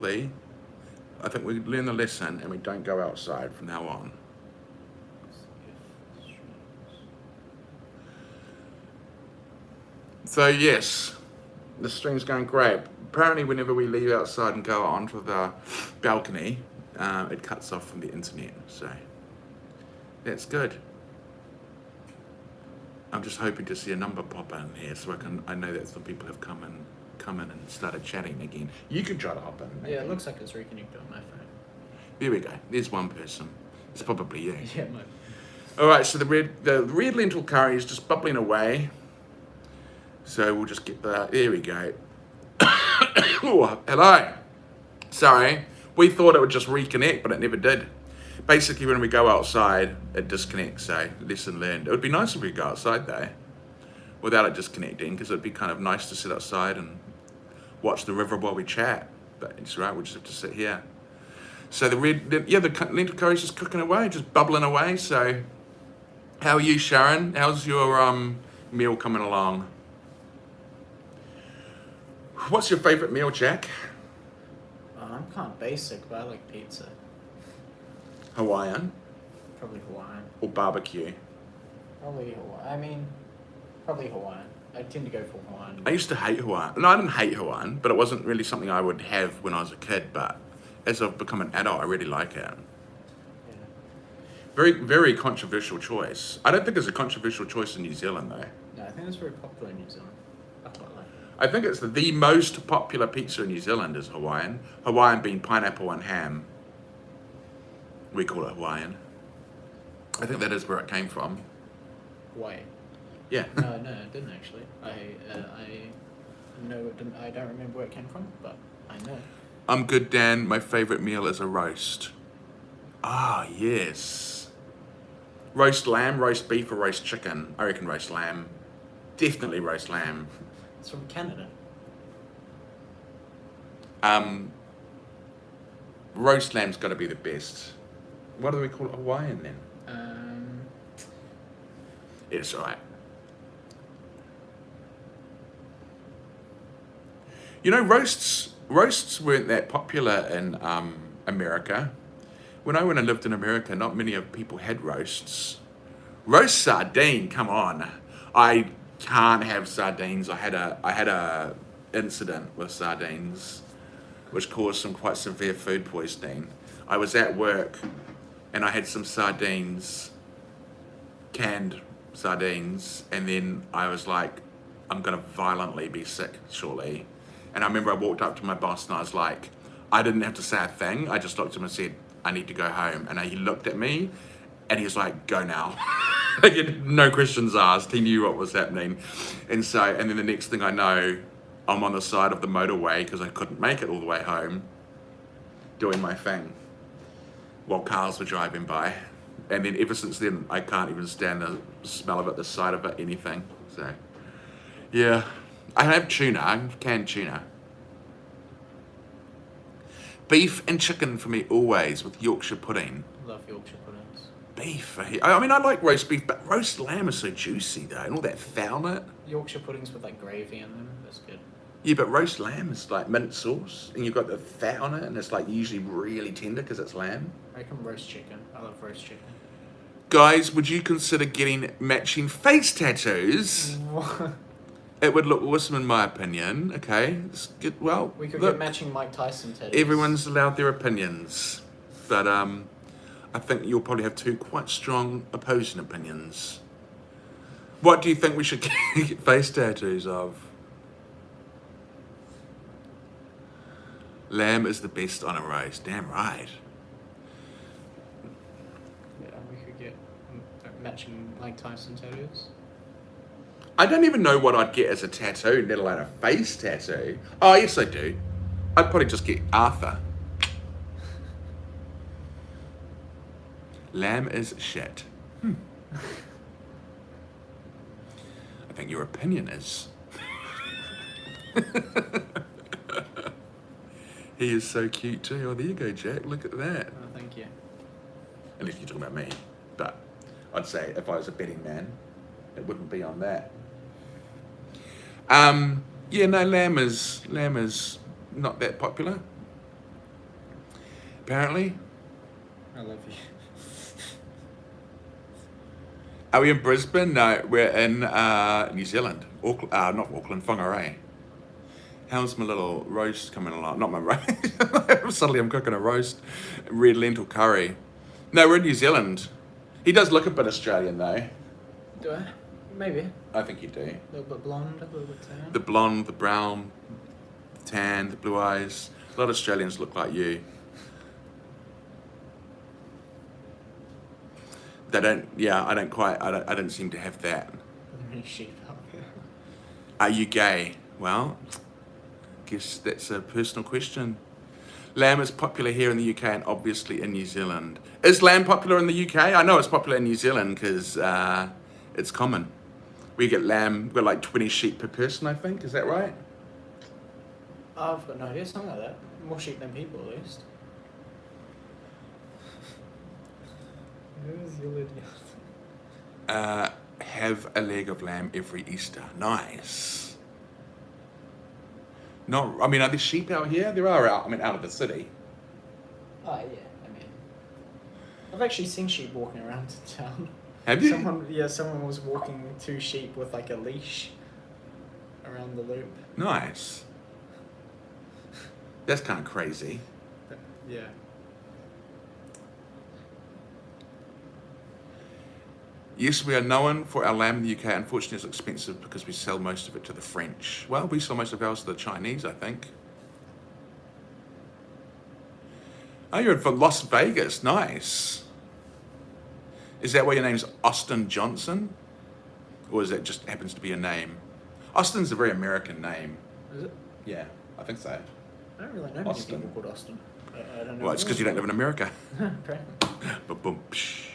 I think we learn the lesson and we don't go outside from now on. So yes, the stream's going great. Apparently, whenever we leave outside and go onto the balcony, it cuts off from the internet. So that's good. I'm just hoping to see a number pop in here, so I know that some people have come in and started chatting again. You could try to hop in. Maybe. Yeah, it looks like it's reconnected on my phone. There we go. There's one person. It's probably you. Yeah, my. All right. So the red lentil curry is just bubbling away. So we'll just get that. There we go. Oh, hello. Sorry. We thought it would just reconnect, but it never did. Basically, when we go outside, it disconnects. So lesson learned. It would be nice if we go outside though, without it disconnecting, because it'd be kind of nice to sit outside and watch the river while we chat. But it's right. We just have to sit here. So the lentil curry's just cooking away, just bubbling away. So, how are you, Sharon? How's your meal coming along? What's your favourite meal, Jack? I'm kind of basic, but I like pizza. Hawaiian Probably Hawaiian. or barbecue? Probably Hawaiian. Probably Hawaiian. I tend to go for Hawaiian. I used to hate Hawaiian. No, I didn't hate Hawaiian, but it wasn't really something I would have when I was a kid. But as I've become an adult, I really like it. Yeah. Very, very controversial choice. I don't think it's a controversial choice in New Zealand, though. No, I think it's very popular in New Zealand. I quite like it. I think it's the most popular pizza in New Zealand is Hawaiian. Hawaiian being pineapple and ham. We call it Hawaiian. I think that is where it came from. Hawaii. Yeah. No, it didn't actually. I know it didn't. I don't remember where it came from, but I know. I'm good, Dan. My favourite meal is a roast. Ah, yes. Roast lamb, roast beef, or roast chicken? I reckon roast lamb. Definitely roast lamb. It's from Canada. Roast lamb's got to be the best. What do we call it Hawaiian then? It's alright. You know, roasts weren't that popular in America. When I went and lived in America, not many of people had roasts. Roast sardine, come on. I can't have sardines. I had a incident with sardines, which caused some quite severe food poisoning. I was at work, and I had some sardines, canned sardines, and then I was like, I'm gonna violently be sick shortly. And I remember I walked up to my boss and I was like, I didn't have to say a thing. I just looked at him and said, I need to go home. And he looked at me and he was like, go now. Like, no questions asked. He knew what was happening. And then the next thing I know, I'm on the side of the motorway because I couldn't make it all the way home, doing my thing while cars were driving by. And then ever since then, I can't even stand the smell of it, the sight of it, anything. So, yeah. I have tuna, canned tuna. Beef and chicken for me always, with Yorkshire pudding. Love Yorkshire puddings. Beef. I mean, I like roast beef, but roast lamb is so juicy though, and all that fat on it. Yorkshire puddings with like gravy in them. That's good. Yeah, but roast lamb is like mint sauce, and you've got the fat on it, and it's like usually really tender because it's lamb. I reckon roast chicken. I love roast chicken. Guys, would you consider getting matching face tattoos? It would look awesome in my opinion. Okay, it's good. Well, We could look, get matching Mike Tyson tattoos. everyone's allowed their opinions, but I think you'll probably have two quite strong opposing opinions. What do you think we should get face tattoos of? Lamb is the best on a roast. Damn right. Yeah, we could get matching Mike Tyson tattoos. I don't even know what I'd get as a tattoo, let alone a face tattoo. Oh, yes, I do. I'd probably just get Arthur. Lamb is shit. I think your opinion is. He is so cute too. Oh, there you go, Jack. Look at that. Oh, thank you. Unless you're talking about me. But I'd say if I was a betting man, it wouldn't be on that. Yeah, no, lamb is not that popular. apparently. I love you. Are we in Brisbane? No, we're in New Zealand. Not Auckland, Whangarei. How's my little roast coming along? Not my roast. Suddenly I'm cooking a roast. Red lentil curry. No, we're in New Zealand. He does look a bit Australian though. Do I? Maybe. I think you do. A little bit blonde, a little bit tan. The blonde, the brown, the tan, the blue eyes. A lot of Australians look like you. They don't, yeah, I don't seem to have that. Many sheep out here. Are you gay? Well, guess that's a personal question. Lamb is popular here in the UK and obviously in New Zealand. Is lamb popular in the UK? I know it's popular in New Zealand because it's common. We get lamb, we've got like 20 sheep per person, I think. Is that right? I've got no idea, something like that. More sheep than people, at least. Who's your idiot? Have a leg of lamb every Easter. Nice. No, I mean, are there sheep out here? There are out of the city. Oh, yeah, I mean. I've actually seen sheep walking around town. Have you? Someone was walking 2 sheep with like a leash around the loop. Nice. That's kind of crazy. Yeah. Yes, we are known for our lamb in the UK. Unfortunately, it's expensive because we sell most of it to the French. Well, we sell most of ours to the Chinese, I think. Oh, you're from Las Vegas. Nice. Is that why your name's Austin Johnson? Or is that just happens to be a name? Austin's a very American name. Is it? Yeah, I think so. I don't really know Austin. many people called Austin. I don't know. Well, it's because you don't live in America. Apparently. Ba-boom, psh.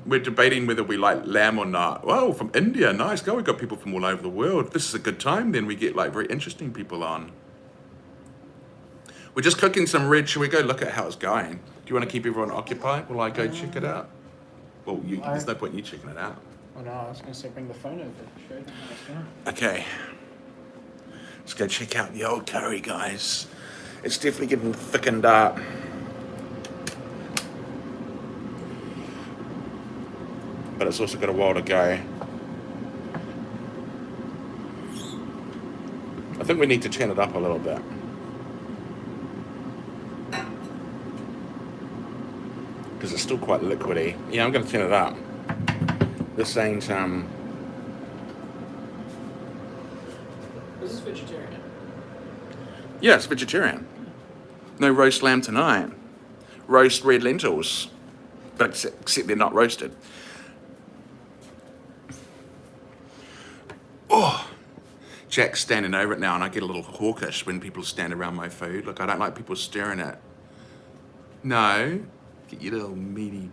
We're debating whether we like lamb or not. Well, from India, nice. Go, we've got people from all over the world. This is a good time then. We get like very interesting people on. We're just cooking some red. Shall we go look at how it's going? Do you want to keep everyone occupied? Will I go check it out? Well, there's no point in you checking it out. Oh no, I was going to say bring the phone over. Show them how it's going. Okay. Let's go check out the old curry, guys. It's definitely getting thickened up. But it's also got a while to go. I think we need to turn it up a little bit. Because it's still quite liquidy. Yeah, I'm going to turn it up. This ain't, Is this vegetarian? Yeah, it's vegetarian. No roast lamb tonight. Roast red lentils. But except they're not roasted. Oh, Jack's standing over it now, and I get a little hawkish when people stand around my food. Look, I don't like people staring at. No, get your little meaty.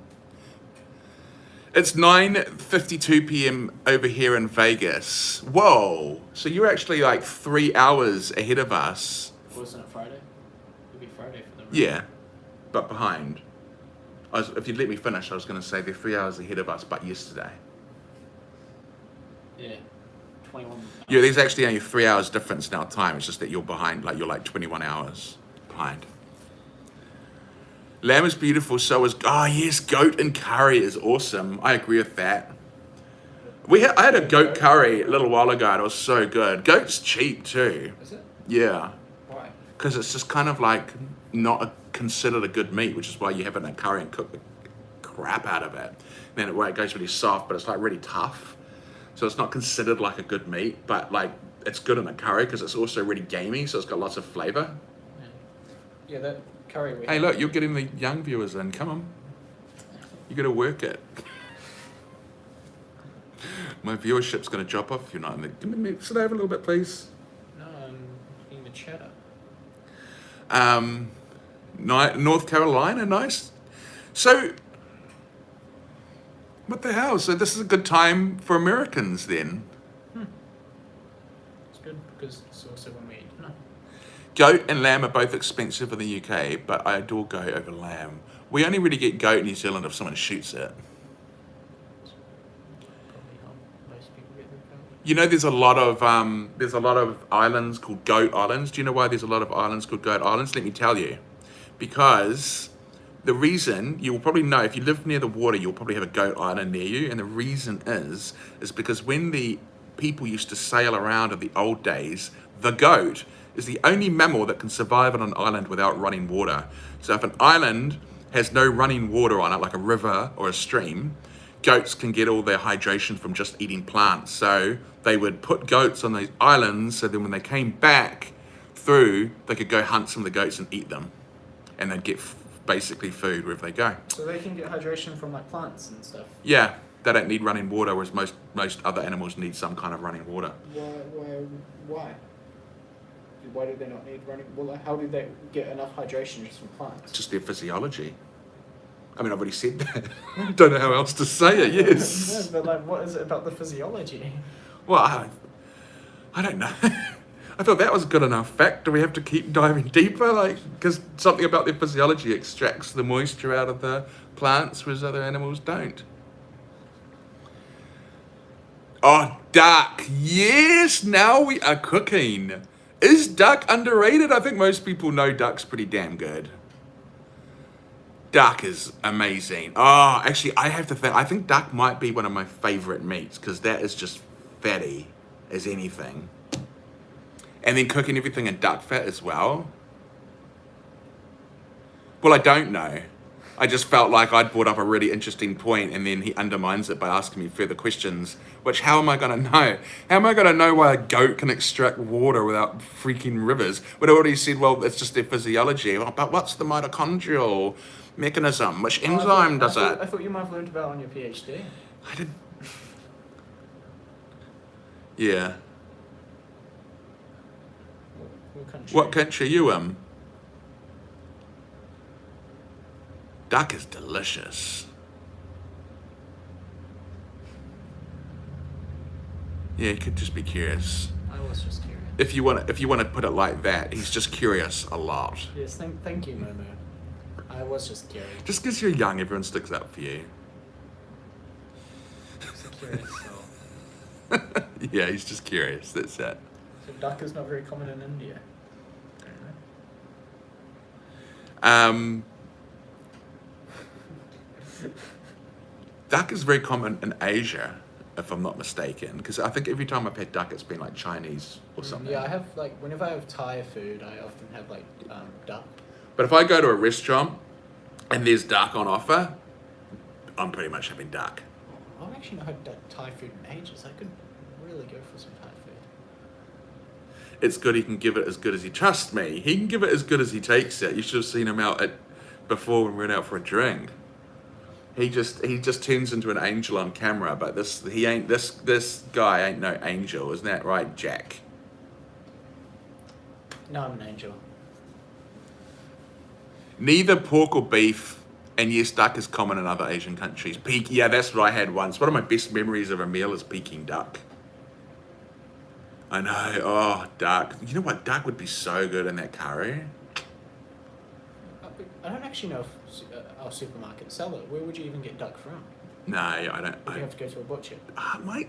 It's 9:52 p.m. over here in Vegas. Whoa! So you're actually like 3 hours ahead of us. Wasn't it Friday? It'd be Friday for them. Right? Yeah, but behind. If you'd let me finish, I was going to say they're 3 hours ahead of us, but yesterday. Yeah. 21. Yeah, there's actually only 3 hours difference in our time. It's just that you're behind, like you're like 21 hours behind. Lamb is beautiful, so is, yes, goat and curry is awesome. I agree with that. I had a goat curry a little while ago and it was so good. Goat's cheap too. Is it? Yeah. Why? Because it's just kind of like not considered a good meat, which is why you have it in a curry and cook the crap out of it. Then it goes really soft, but it's like really tough. So it's not considered like a good meat, but like it's good in a curry because it's also really gamey, so it's got lots of flavor. Yeah, that curry. Hey, look, you're getting the young viewers in. Come on, you got to work it. My viewership's going to drop off if you're not in the. Give me sit over a little bit, please. No, I'm eating the cheddar. North Carolina, nice. So, what the hell? So this is a good time for Americans then. It's good because it's also when we eat dinner. Goat and lamb are both expensive in the UK, but I adore goat over lamb. We only really get goat in New Zealand if someone shoots it. Probably how most people get their goat. You know, there's a lot of islands called goat islands. Do you know why there's a lot of islands called goat islands? Let me tell you. Because the reason, you will probably know, if you live near the water, you'll probably have a goat island near you. And the reason is because when the people used to sail around in the old days, the goat is the only mammal that can survive on an island without running water. So if an island has no running water on it, like a river or a stream, goats can get all their hydration from just eating plants. So they would put goats on these islands, so then when they came back through, they could go hunt some of the goats and eat them. And they'd get basically food wherever they go. So they can get hydration from like plants and stuff. Yeah, they don't need running water, whereas most other animals need some kind of running water. Why? Why do they not need running? Well, how do they get enough hydration just from plants? It's just their physiology. I mean, I've already said that. Don't know how else to say it, yes. No, but like, what is it about the physiology? Well, I don't know. I thought that was good enough fact. Do we have to keep diving deeper? Like, because something about their physiology extracts the moisture out of the plants, whereas other animals don't. Oh, duck. Yes, now we are cooking. Is duck underrated? I think most people know duck's pretty damn good. Duck is amazing. Oh, actually, I have to think. I think duck might be one of my favorite meats because that is just fatty as anything. And then cooking everything in duck fat as well. Well, I don't know. I just felt like I'd brought up a really interesting point and then he undermines it by asking me further questions, which how am I going to know? How am I going to know why a goat can extract water without freaking rivers? But I already said, well, it's just their physiology. Well, but what's the mitochondrial mechanism? Which enzyme does it? I thought you might have learned about it on your PhD. I did. Yeah. What country? What country are you in? Duck is delicious. Yeah, he could just be curious. I was just curious. If you want to put it like that, he's just curious a lot. Yes, thank you, Momo. I was just curious. Just because you're young, everyone sticks up for you. Just a curious soul. Yeah, he's just curious. That's it. So duck is not very common in India. Duck is very common in Asia, if I'm not mistaken, because I think every time I've had duck, it's been like Chinese or something. Yeah, I have like whenever I have Thai food, I often have like duck. But if I go to a restaurant and there's duck on offer, I'm pretty much having duck. I've actually not had Thai food in ages. I could really go for some Thai food. It's good he can give it as good as he trusts me. He can give it as good as he takes it. You should have seen him out before when we went out for a drink. He just turns into an angel on camera, but this guy ain't no angel, isn't that right, Jack? No, I'm an angel. Neither pork or beef, and yes, duck is common in other Asian countries. Yeah, that's what I had once. One of my best memories of a meal is Peking duck. I know, oh, duck. You know what, duck would be so good in that curry. I don't actually know if our supermarkets sell it. Where would you even get duck from? No, I don't. Would you have to go to a butcher? I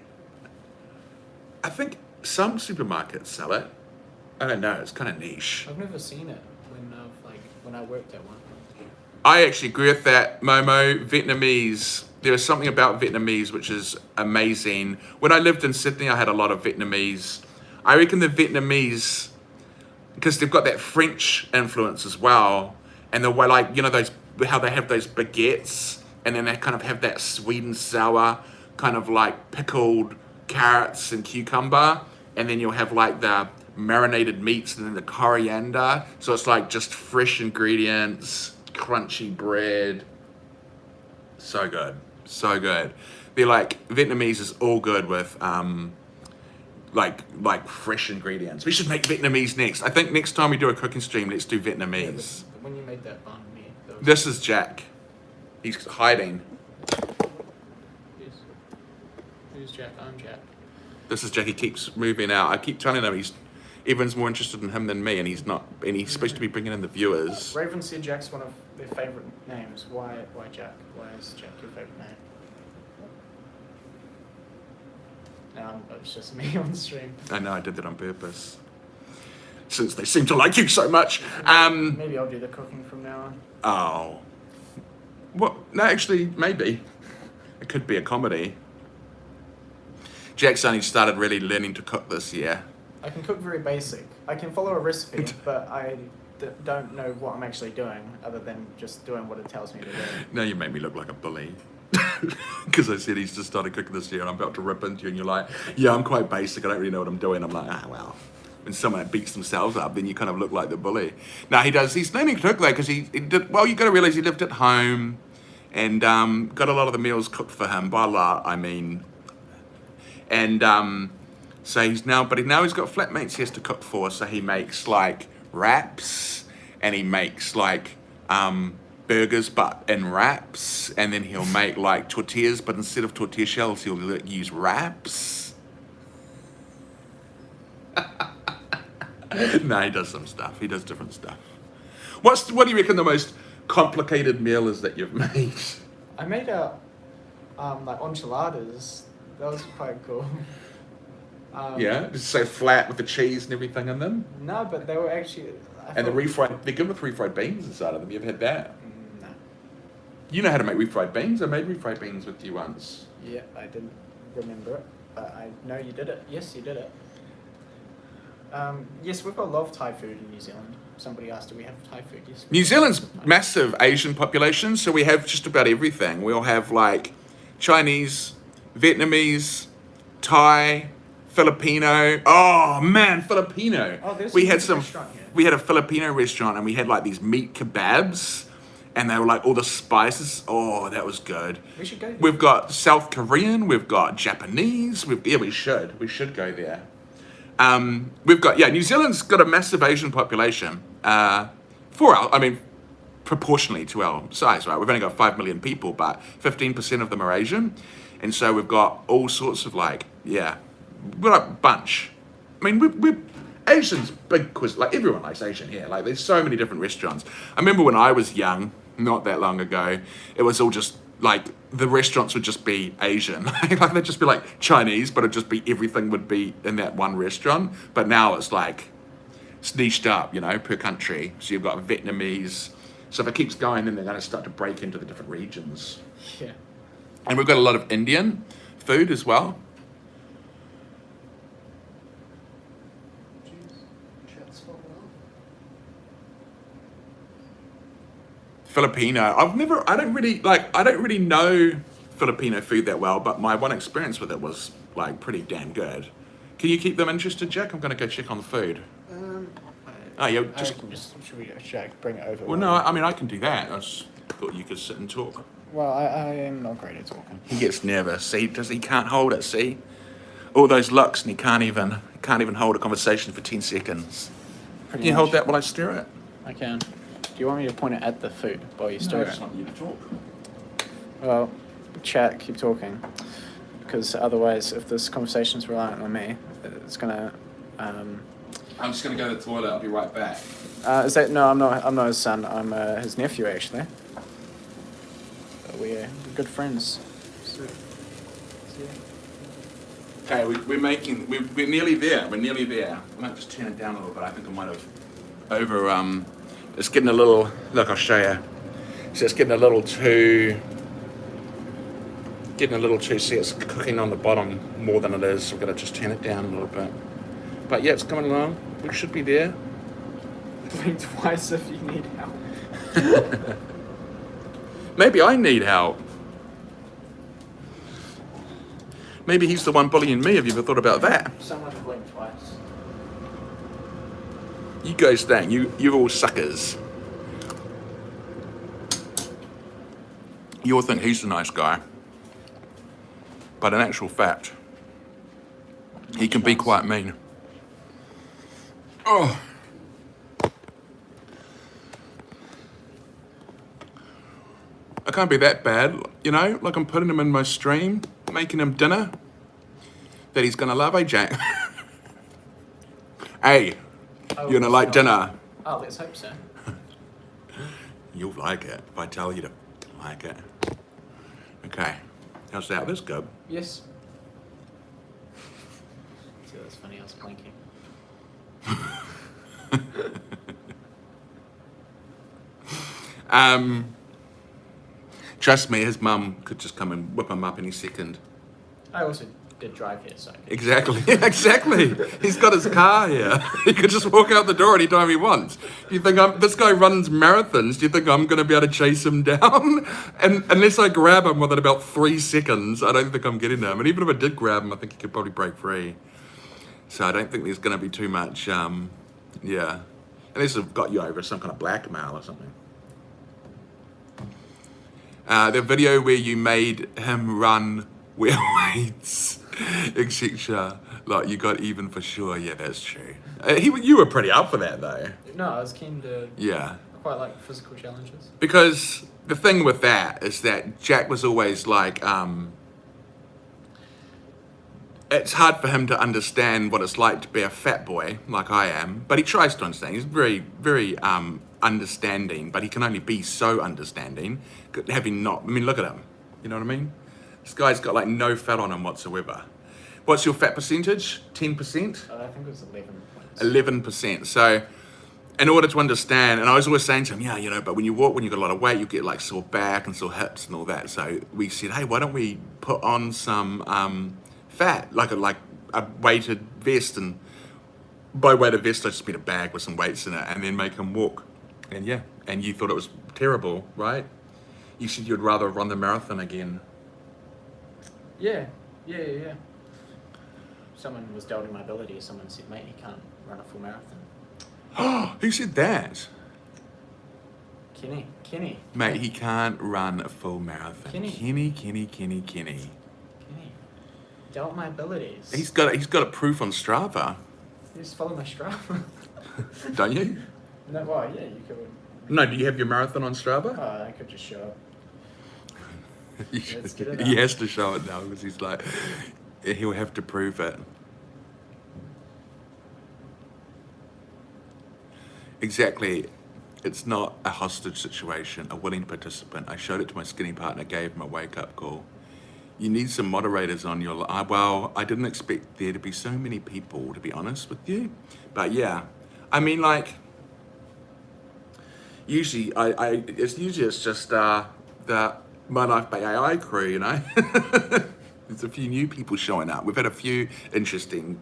think some supermarkets sell it. I don't know, it's kind of niche. I've never seen it when I worked at one. I actually agree with that, Momo. Vietnamese. There is something about Vietnamese which is amazing. When I lived in Sydney, I had a lot of Vietnamese. I reckon the Vietnamese, because they've got that French influence as well, and the way, like, you know, how they have those baguettes, and then they kind of have that sweet and sour, kind of like pickled carrots and cucumber, and then you'll have like the marinated meats and then the coriander. So it's like just fresh ingredients, crunchy bread. So good, so good. They're like, Vietnamese is all good with like fresh ingredients. We should make Vietnamese next. I think next time we do a cooking stream, let's do Vietnamese. Yeah, but when you made that banh mi, This is Jack. He's hiding. Who's Jack? I'm Jack. This is Jack. He keeps moving out. I keep telling him everyone's more interested in him than me, and he's not. And he's supposed to be bringing in the viewers. Raven said Jack's one of their favourite names. Why Jack? Why is Jack your favourite name? No, it's just me on stream. I know I did that on purpose. Since they seem to like you so much. Maybe I'll do the cooking from now on. Oh. What? No, actually, maybe. It could be a comedy. Jack's only started really learning to cook this year. I can cook very basic. I can follow a recipe, but I don't know what I'm actually doing other than just doing what it tells me to do. Now you make me look like a bully. Because I said he's just started cooking this year and I'm about to rip into you and you're like, yeah, I'm quite basic. I don't really know what I'm doing. I'm like, well. When someone beats themselves up, then you kind of look like the bully. Now he does. He's learning to cook though, because he did. Well, you got to realize he lived at home, and got a lot of the meals cooked for him. By lot, I mean, and so he's now, but now he's got flatmates he has to cook for. So he makes like wraps, and he makes like burgers, but in wraps, and then he'll make like tortillas, but instead of tortilla shells, he'll use wraps. No, he does some stuff. He does different stuff. What do you reckon the most complicated meal is that you've made? I made a like enchiladas. That was quite cool. Yeah, just so flat with the cheese and everything in them. No, but they were actually. And the refried, they're good with refried beans inside of them. You've had that? No. You know how to make refried beans. I made refried beans with you once. Yeah, I didn't remember it, but I know you did it. Yes, you did it. Yes, we've got a lot of Thai food in New Zealand. Somebody asked, do we have Thai food? Yes. New Zealand's massive Asian population, so we have just about everything. We'll have like Chinese, Vietnamese, Thai, Filipino. Oh man, Filipino. Oh, there's we a had some. restaurant here. We had a Filipino restaurant, and we had like these meat kebabs, and they were like all the spices. Oh, that was good. We should go there. We've got South Korean. We've got Japanese. We should. We should go there. We've got, New Zealand's got a massive Asian population, proportionally to our size, right? We've only got 5 million people, but 15% of them are Asian. And so we've got all sorts of we're like a bunch. I mean, we're Asian's big quiz, like everyone likes Asian here. Like there's so many different restaurants. I remember when I was young, not that long ago, it was all just like the restaurants would just be Asian. Like they'd just be like Chinese, but it'd just be everything would be in that one restaurant. But now it's niched up, per country. So you've got Vietnamese. So if it keeps going, then they're going to start to break into the different regions. Yeah. And we've got a lot of Indian food as well. Filipino. I don't really know Filipino food that well, but my one experience with it was pretty damn good. Can you keep them interested, Jack? I'm going to go check on the food. Should we Jack, bring it over? Well, no, I can do that. I just thought you could sit and talk. Well, I am not great at talking. He gets nervous. See, he can't hold it. See, all those looks, and he can't even hold a conversation for 10 seconds. Can you hold that while I stir it? I can. Do you want me to point it at the food while you stir I it? just want you to talk. Well, chat, keep talking. Because otherwise, if this conversation's reliant on me, it's gonna. I'm just gonna go to the toilet. I'll be right back. Is that no? I'm not his son. I'm his nephew actually. We're good friends. So, Okay, we're nearly there. We're nearly there. I might just turn it down a little bit. I think I might have over. It's getting a little. Look, I'll show you. So it's getting a little too. See, it's cooking on the bottom more than it is. So we're gonna just turn it down a little bit. But yeah, it's coming along. We should be there. Blink twice if you need help. Maybe I need help. Maybe he's the one bullying me. Have you ever thought about that? Someone blink twice. You guys think you're all suckers. You all think he's the nice guy, but in actual fact, he can be quite mean. Oh. I can't be that bad, like I'm putting him in my stream, making him dinner that he's gonna love, eh, Jack? Hey, you're gonna like dinner. Oh, let's hope so. You'll like it if I tell you to like it. Okay, how's that? That's good. Yes. See, that's funny. I was blinking. Trust me, his mum could just come and whip him up any second. I also did drive here, so I could... Exactly, exactly. He's got his car here. He could just walk out the door anytime he wants. Do you think this guy runs marathons? Do you think I'm going to be able to chase him down? And unless I grab him within about 3 seconds, I don't think I'm getting him. And even if I did grab him, I think he could probably break free. So I don't think there's going to be too much, yeah. Unless I've got you over some kind of blackmail or something. The video where you made him run wheel weights, etc. Like, you got even for sure. Yeah, that's true. You were pretty up for that, though. No, I was keen to... Yeah. I quite like physical challenges. Because the thing with that is that Jack was always like, it's hard for him to understand what it's like to be a fat boy, like I am, but he tries to understand. He's very, very understanding, but he can only be so understanding, having not, I mean, look at him. You know what I mean? This guy's got like no fat on him whatsoever. What's your fat percentage? 10%? I think it was 11 points. 11%. So in order to understand, and I was always saying to him, yeah, you know, but when you walk, when you've got a lot of weight, you get like sore back and sore hips and all that. So we said, hey, why don't we put on some fat, like a weighted vest, and by weighted vest, I just mean a bag with some weights in it, and then make him walk. And yeah, and you thought it was terrible, right? You said you'd rather run the marathon again. Yeah. Someone was doubting my ability. Someone said, mate, you can't run a full marathon. Who said that? Kenny. Mate, he can't run a full marathon. Kenny. Kenny. Doubt my abilities. He's got a proof on Strava. You just follow my Strava. Don't you? No, well, yeah, you could. No, do you have your marathon on Strava? I could just show up. Let's get it He out. has to show it now because he's like, he'll have to prove it. Exactly. It's not a hostage situation, a willing participant. I showed it to my skinny partner, gave him a wake-up call. You need some moderators on your life. Well, I didn't expect there to be so many people, to be honest with you. But yeah, I mean, like, usually it's just the My Life by AI crew, you know. There's a few new people showing up. We've had a few interesting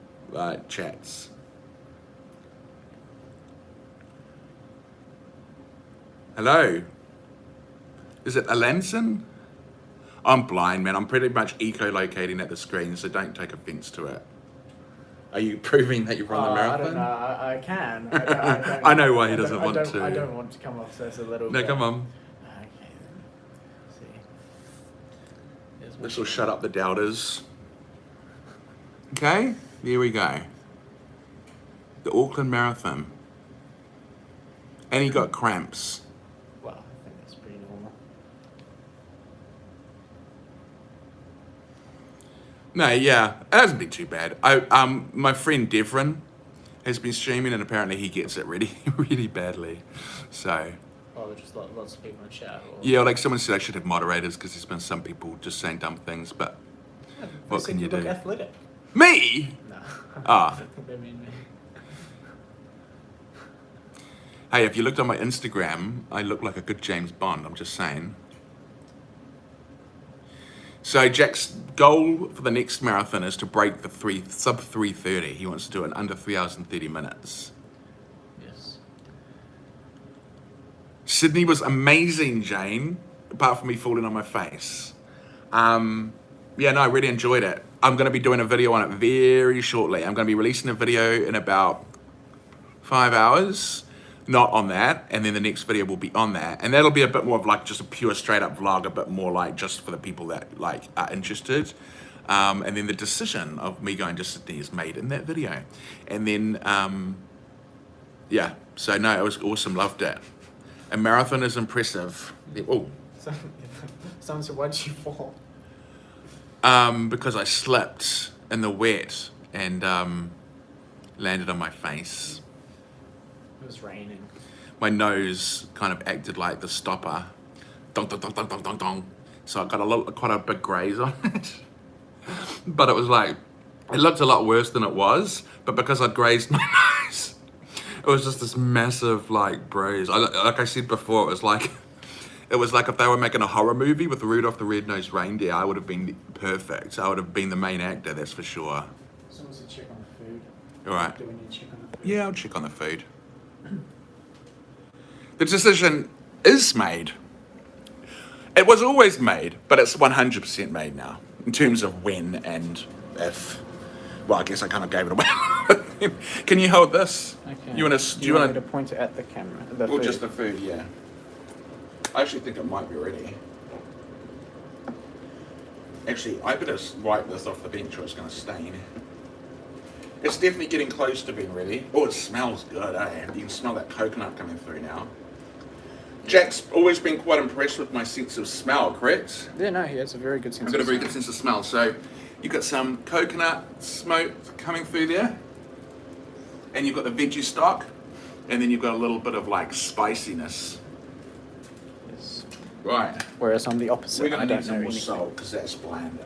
chats. Hello. Is it Alanson? I'm blind, man. I'm pretty much echolocating at the screen, so don't take offense to it. Are you proving that you run the marathon? I don't know. I can. I don't, I know why he doesn't want to. I don't want to come off as a little No, bit. come on. Okay, then. Let's see. This will shut up the doubters. Okay, here we go. The Auckland Marathon. And he got cramps. Well, I think that's pretty normal. No, yeah, it hasn't been too bad. My friend Devrin has been streaming, and apparently he gets it really, really badly. So, Oh, there's just lots of people in chat. Or... yeah, like someone said I should have moderators because there's been some people just saying dumb things, but Yeah, what they said can you look do? athletic. Me? No. Ah. They mean me. Hey, if you looked on my Instagram, I look like a good James Bond, I'm just saying. So Jack's goal for the next marathon is to break the sub 3:30. He wants to do it in under 3 hours and 30 minutes. Yes. Sydney was amazing, Jane, apart from me falling on my face. Yeah, no, I really enjoyed it. I'm going to be doing a video on it very shortly. I'm going to be releasing a video in about 5 hours. Not on that, and then the next video will be on that, and that'll be a bit more of like just a pure straight up vlog, a bit more like just for the people that like are interested, and then the decision of me going to Sydney is made in that video, and then yeah, so no, it was awesome, loved it. A marathon is impressive. Oh, Someone said, why'd you fall? because I slipped in the wet and landed on my face. It was raining. My nose kind of acted like the stopper. Dong, dong, dong, dong, dong, dong, dong. So I got quite a big graze on it. But it was like It looked a lot worse than it was, but because I'd grazed my nose, it was just this massive like bruise. Like I said before, it was like if they were making a horror movie with Rudolph the Red-Nosed Reindeer, I would have been perfect. I would have been the main actor, that's for sure. Someone said check on the food. All right. Do we need to check on the food? Yeah, I'll check on the food. The decision is made. It was always made, but it's 100% made now in terms of when and if. Well, I guess I kind of gave it away. Can you hold this? Okay. You want to? Do you want me to point it at the camera? The Or food? just the food? Yeah. I actually think it might be ready. Actually, I better wipe this off the bench or it's going to stain. It's definitely getting close to being ready. Oh, it smells good, eh? You can smell that coconut coming through now. Jack's always been quite impressed with my sense of smell, correct? Yeah, no, he has a very good sense. I've got a very good sense of smell. So you've got some coconut smoke coming through there. And you've got the veggie stock. And then you've got a little bit of like spiciness. Yes. Right. Whereas I'm the opposite. We're going I to don't need some know more anything. salt because that's bland.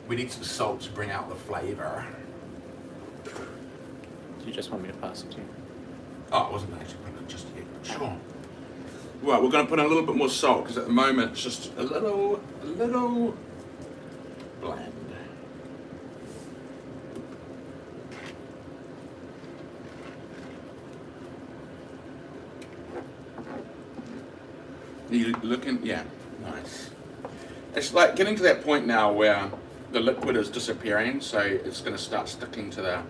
We need some salt to bring out the flavour. Do you just want me to pass it to you? Oh, it wasn't actually put it just yet, but sure. Right, we're going to put in a little bit more salt because at the moment it's just a little bland. You looking? Yeah, nice. It's like getting to that point now where the liquid is disappearing, so it's going to start sticking to the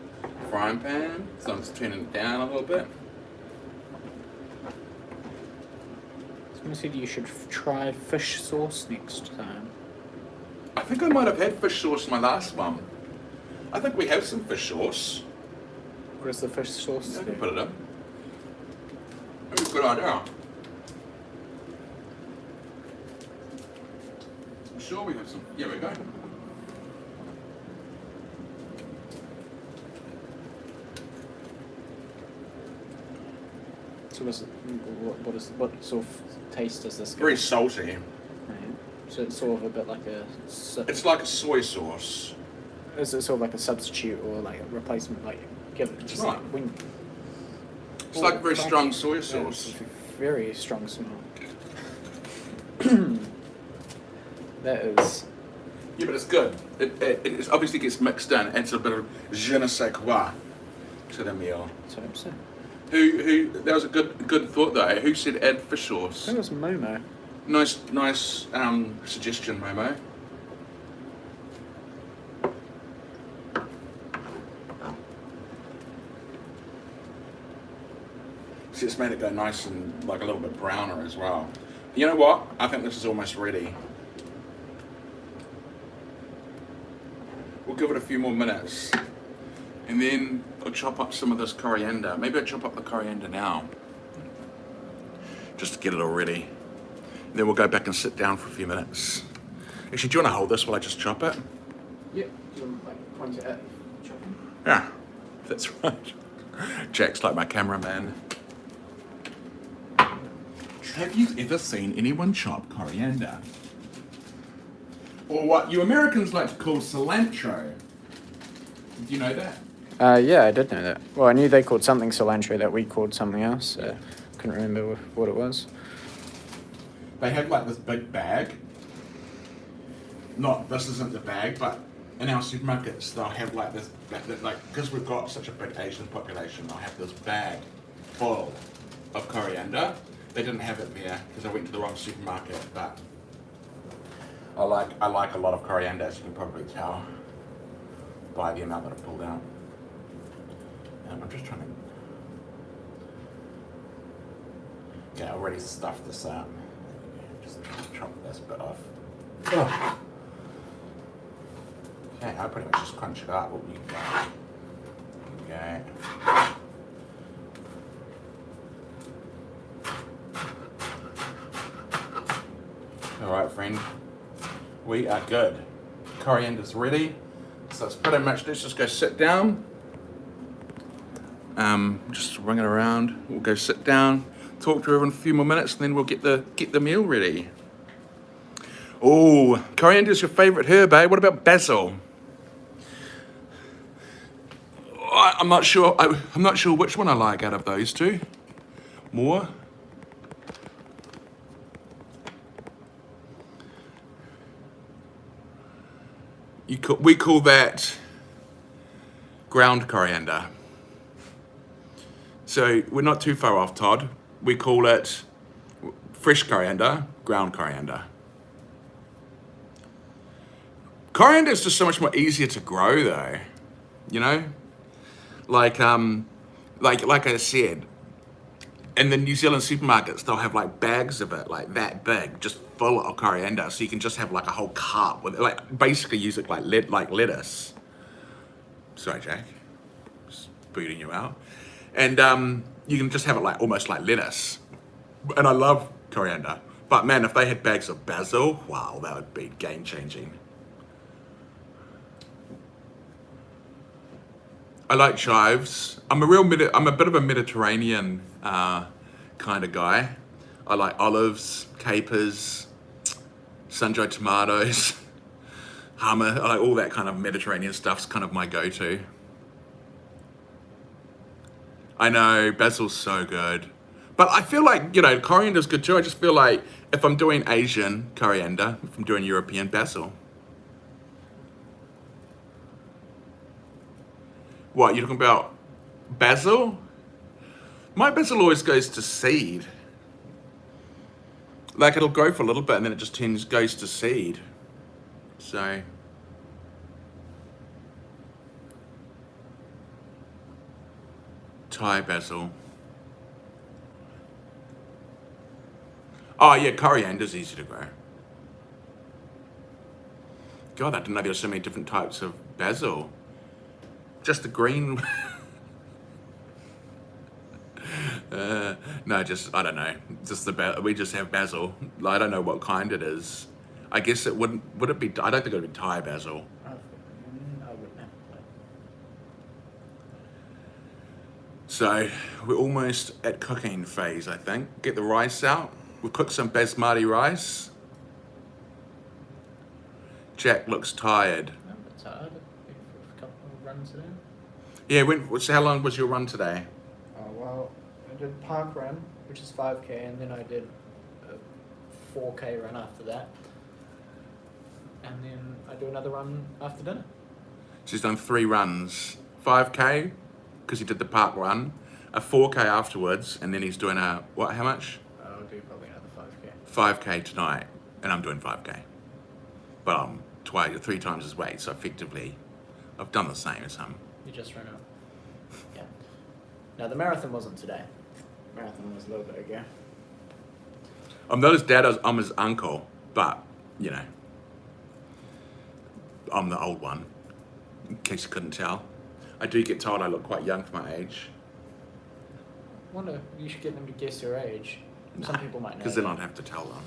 frying pan. So I'm just turning it down a little bit. Someone said you should try fish sauce next time. I think I might have had fish sauce in my last one. I think we have some fish sauce. What is the fish sauce? Yeah, I do? can put it in. That's a good idea. I'm sure we have some. Yeah, we go. So what sort of taste does this give? Very salty. Right. So it's sort of a bit like a. It's like a soy sauce. Is it sort of like a substitute or like a replacement? Like give it just Right. like when. It's like very crunchy. strong soy Yeah, sauce. it's a very strong smell. That is. Yeah, but it's good. It obviously gets mixed in. Adds a bit of je ne sais quoi to the meal. So. Who? That was a good thought though. Who said add fish I sauce? think it was Momo. Nice suggestion, Momo. See, it's made it go nice and like a little bit browner as well. You know what? I think this is almost ready. We'll give it a few more minutes. And then I'll chop up some of this coriander. Maybe I'll chop up the coriander now. Just to get it all ready. And then we'll go back and sit down for a few minutes. Actually, do you want to hold this while I just chop it? Yeah. Do you want to like point it at chopping? Yeah, that's right. Jack's like my cameraman. Have you ever seen anyone chop coriander? Or what you Americans like to call cilantro. Do you know that? Yeah, I did know that. Well, I knew they called something cilantro that we called something else. Couldn't remember what it was. They have like this big bag. Not, this isn't the bag, but in our supermarkets they'll have like this, like, because we've got such a big Asian population, they'll have this bag full of coriander. They didn't have it there because I went to the wrong supermarket, but I like a lot of coriander, as you can probably tell by the amount that I pulled out. I'm just trying to. Yeah, I already stuffed this up. Just chop this bit off. Oh. Okay, I pretty much just crunch it up. What you got? Okay. All right, friend. We are good. Coriander's ready. So it's pretty much, let's just go sit down. Just ring it around. We'll go sit down, talk to everyone for a few more minutes, and then we'll get the meal ready. Oh, coriander is your favourite herb, eh? What about basil? I'm not sure. I'm not sure which one I like out of those two more. We call that ground coriander. So we're not too far off, Todd. We call it fresh coriander, ground coriander. Coriander is just so much more easier to grow, though. You know, like I said, in the New Zealand supermarkets, they'll have like bags of it, like that big, just full of coriander. So you can just have like a whole cart with it, like basically use it like lettuce. Sorry, Jack, just booting you out. And you can just have it like almost like lettuce. And I love coriander, but man, if they had bags of basil, wow, that would be game changing. I like chives. I'm a bit of a Mediterranean kind of guy. I like olives, capers, sun-dried tomatoes, hummus. I like all that kind of Mediterranean stuff's kind of my go-to. I know, basil's so good. But I feel like, coriander's good too. I just feel like if I'm doing Asian, coriander. If I'm doing European, basil. What, you're talking about basil? My basil always goes to seed. Like it'll grow for a little bit and then it just goes to seed. So. Thai basil. Oh yeah, coriander's easy to grow. God, I didn't know there were so many different types of basil. Just the green. No, I don't know. We just have basil. I don't know what kind it is. I guess it would it be, I don't think it would be Thai basil. I wouldn't have. So we're almost at cooking phase, I think. Get the rice out. We'll cook some basmati rice. Jack looks tired. I'm a bit tired. I've been for a couple of runs today. Yeah, so how long was your run today? Well, I did park run, which is 5k, and then I did a 4k run after that. And then I do another run after dinner. She's done 3 runs. 5k, because he did the park run, a 4k afterwards, and then he's doing how much? I'll do probably another 5k. 5k tonight, and I'm doing 5k. But I'm 3 times his weight, so effectively, I've done the same as him. You just ran out. Yeah. Now, the marathon wasn't today. Marathon was a little bit ago. I'm not his dad, I'm his uncle, but, I'm the old one, in case you couldn't tell. I do get told I look quite young for my age. I wonder, you should get them to guess your age. Some people might know. Because then I'd have to tell them.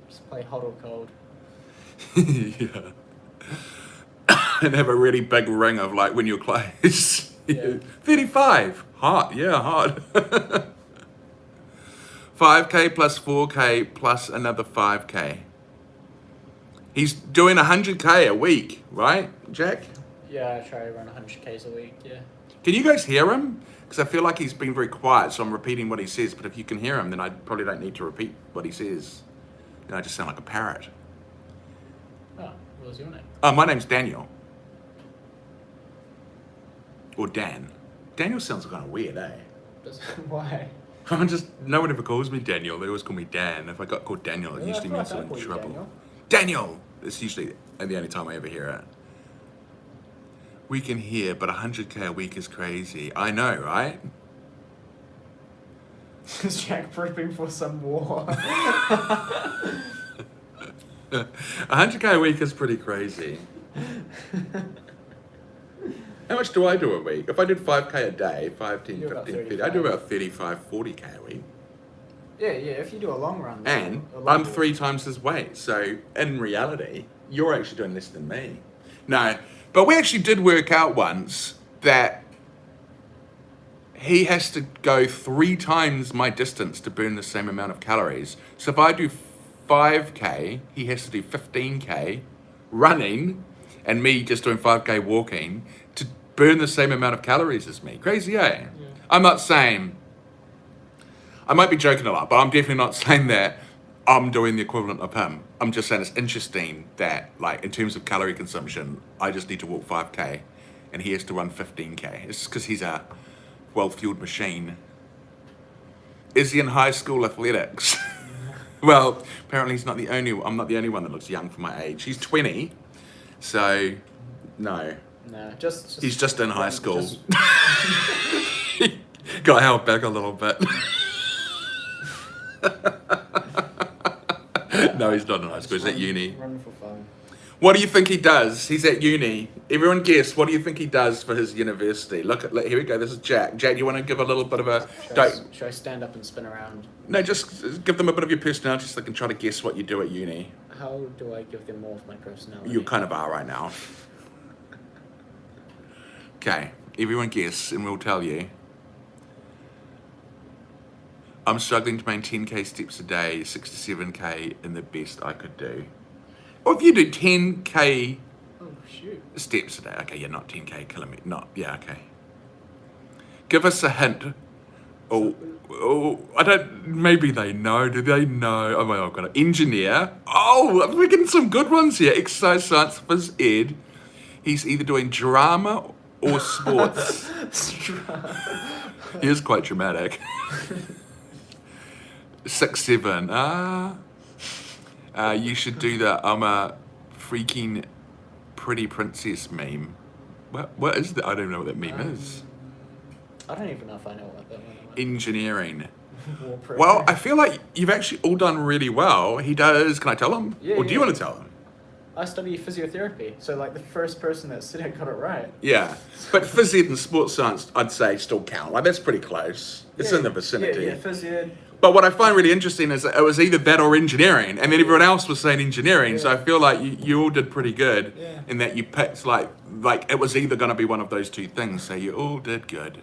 Just play hot or cold. Yeah. And have a really big ring of like when you're close. Yeah. 35. Hot. Yeah, hot. 5k plus 4k plus another 5k. He's doing 100k a week, right, Jack? Yeah, I try to run 100k's a week, yeah. Can you guys hear him? Because I feel like he's been very quiet, so I'm repeating what he says. But if you can hear him, then I probably don't need to repeat what he says. Then I just sound like a parrot. Oh, what was your name? Oh, my name's Daniel. Or Dan. Daniel sounds kind of weird, eh? Why? No one ever calls me Daniel. They always call me Dan. If I got called Daniel, it Yeah, usually I means thought I'm I in called you trouble. Daniel! It's usually the only time I ever hear it. We can hear, but 100k a week is crazy. I know, right? Is Jack prepping for some war? 100k a week is pretty crazy. How much do I do a week? If I did 5k a day, 5, 10, You're 15, about 30, I do about 35, 40k a week. Yeah, if you do a long run. And I'm 3 times his weight. So in reality, you're actually doing less than me. No, but we actually did work out once that he has to go 3 times my distance to burn the same amount of calories. So if I do 5k, he has to do 15k running, and me just doing 5k walking to burn the same amount of calories as me. Crazy, eh? Yeah. I'm not saying, I might be joking a lot, but I'm definitely not saying that I'm doing the equivalent of him. I'm just saying it's interesting that, like, in terms of calorie consumption, I just need to walk 5K and he has to run 15K. It's because he's a well-fueled machine. Is he in high school athletics? Well, apparently he's not the only. I'm not the only one that looks young for my age. He's 20, so no. No, just He's just in high school. just- Got held back a little bit. No, he's not in high school. He's at uni. Run for fun. What do you think he does? He's at uni. Everyone guess. What do you think he does for his university? Look, here we go. This is Jack. Jack, you want to give a little bit of a... Should I stand up and spin around? No, just give them a bit of your personality so they can try to guess what you do at uni. How do I give them more of my personality? You kind of are right now. Okay, everyone guess and we'll tell you. I'm struggling to maintain 10K steps a day, 67K in the best I could do. Or if you do 10K Oh shoot! steps a day, okay, you're not 10K kilometers, not, yeah, okay. Give us a hint. Oh, I don't, maybe they know, do they know? Oh my God, I've got an engineer. Oh, we're getting some good ones here. Exercise science, phys ed. He's either doing drama or sports. He is quite dramatic. 6'7". You should do the I'm a freaking pretty princess meme. What is that? I don't know what that meme is. I don't even know if I know what that one is. Engineering. Well, I feel like you've actually all done really well. He does. Can I tell him? Yeah, Or do you yeah. want to tell him? I study physiotherapy, so like the first person that said it got it right. Yeah, but phys ed and sports science, I'd say, still count. Like that's pretty close. It's in the vicinity. Yeah, phys ed. But what I find really interesting is that it was either that or engineering, and then everyone else was saying engineering. So I Yeah. feel like you all did pretty good Yeah. in that you picked like it was either going to be one of those two things. So you all did good.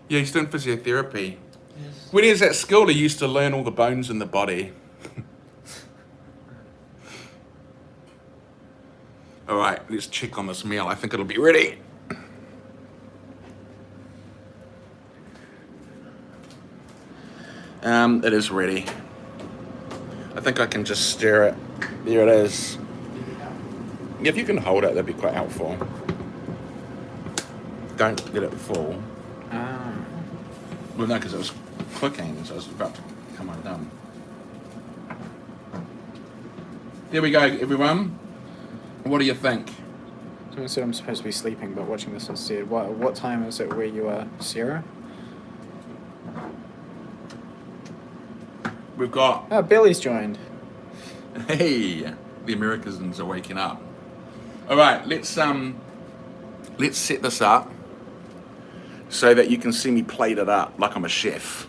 Yeah, he's doing physiotherapy. Yes. When he was at school, he used to learn all the bones in the body. All right, let's check on this meal. I think it'll be ready. It is ready. I think I can just stir it. There it is. If you can hold it, that'd be quite helpful. Don't let it fall. Well, no, because it was clicking, so it was about to come undone. There we go, everyone. What do you think? Someone said I'm supposed to be sleeping, but watching this instead. What time is it where you are, Sarah? We've got... Oh, Billy's joined. Hey, the Americans are waking up. All right, let's set this up so that you can see me plate it up like I'm a chef.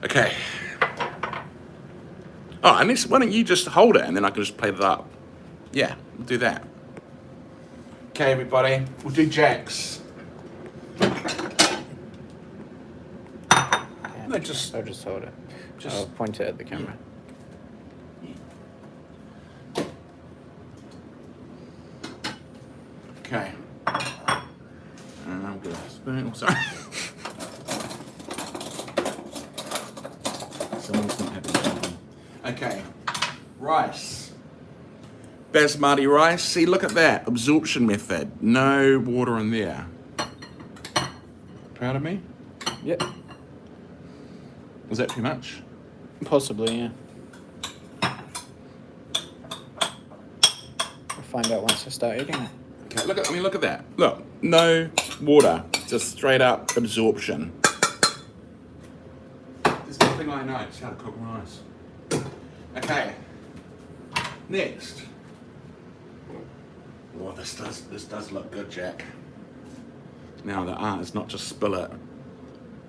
Okay. Oh, and why don't you just hold it and then I can just plate it up? Yeah, we'll do that. Okay, everybody, we'll do Jack's. No, just I'll just hold it. Just- I'll point it at the camera. Okay. I'm gonna spoon. Oh, sorry. Someone's not happy with something. Okay. Rice. Basmati rice. See, look at that. Absorption method. No water in there. Proud of me? Yep. Was that too much? Possibly, yeah. I'll find out once I start eating it. Okay, look at that. Look, no water. Just straight up absorption. There's one thing I know, it's how to cook rice. Okay. Next. Oh, this does look good, Jack. Now the art is not just spill it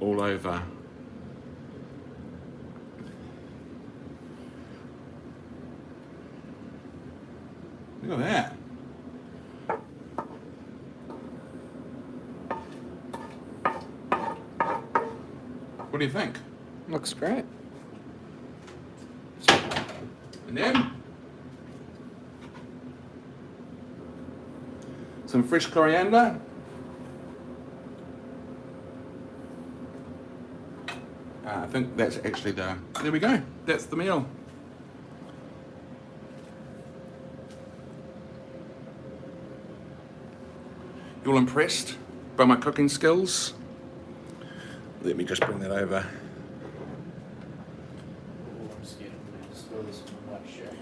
all over. Look at that. What do you think? Looks great. And then some fresh coriander. I think that's actually there we go, that's the meal. You all impressed by my cooking skills? Let me just bring that over. Oh, I'm scared I'm going to spill this on my white shirt.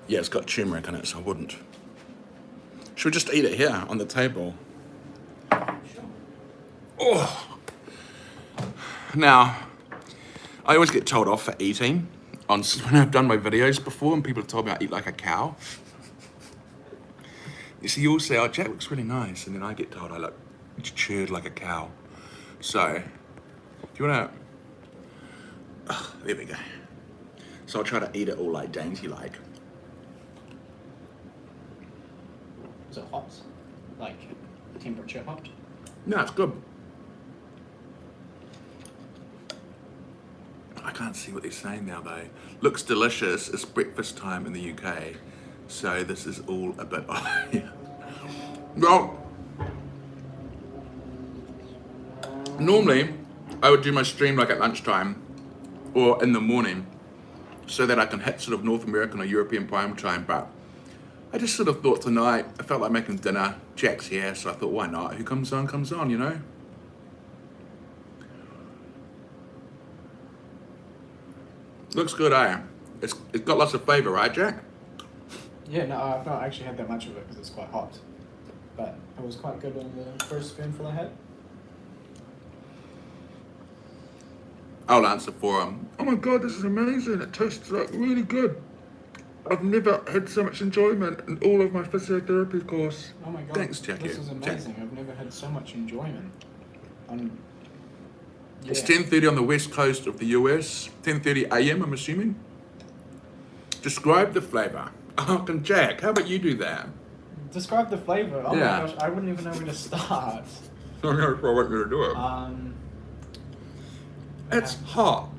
Yeah, it's got turmeric in it, so I wouldn't. Should we just eat it here on the table? Sure. Oh! Now, I always get told off for eating when I've done my videos before, and people have told me I eat like a cow. You see, you all say, oh, Jack looks really nice, and then I get told I look chewed like a cow. So, do you want to... Oh, there we go. So I'll try to eat it all like dainty-like. Is it hot? Like, temperature hot? No, it's good. I can't see what they're saying now though. Looks delicious. It's breakfast time in the UK. So this is all a bit... yeah. Well, normally I would do my stream like at lunchtime or in the morning so that I can hit sort of North American or European prime time, but I just sort of thought tonight, I felt like making dinner. Jack's here, so I thought, why not? Who comes on, you know? Looks good, eh? It's got lots of flavour, right, Jack? Yeah, no, I've not actually had that much of it because it's quite hot. But it was quite good on the first spoonful I had. I'll answer for him. Oh my god, this is amazing. It tastes like really good. I've never had so much enjoyment in all of my physiotherapy course. Oh my god. Thanks, Jackie. This is amazing. I've never had so much enjoyment. Yeah. It's 10:30 on the west coast of the US. 10:30 AM, I'm assuming. Describe the flavour. Oh, and Jack, how about you do that? Describe the flavour. Oh Yeah. my gosh, I wouldn't even know where to start. I know, I want you to do it. It's hot.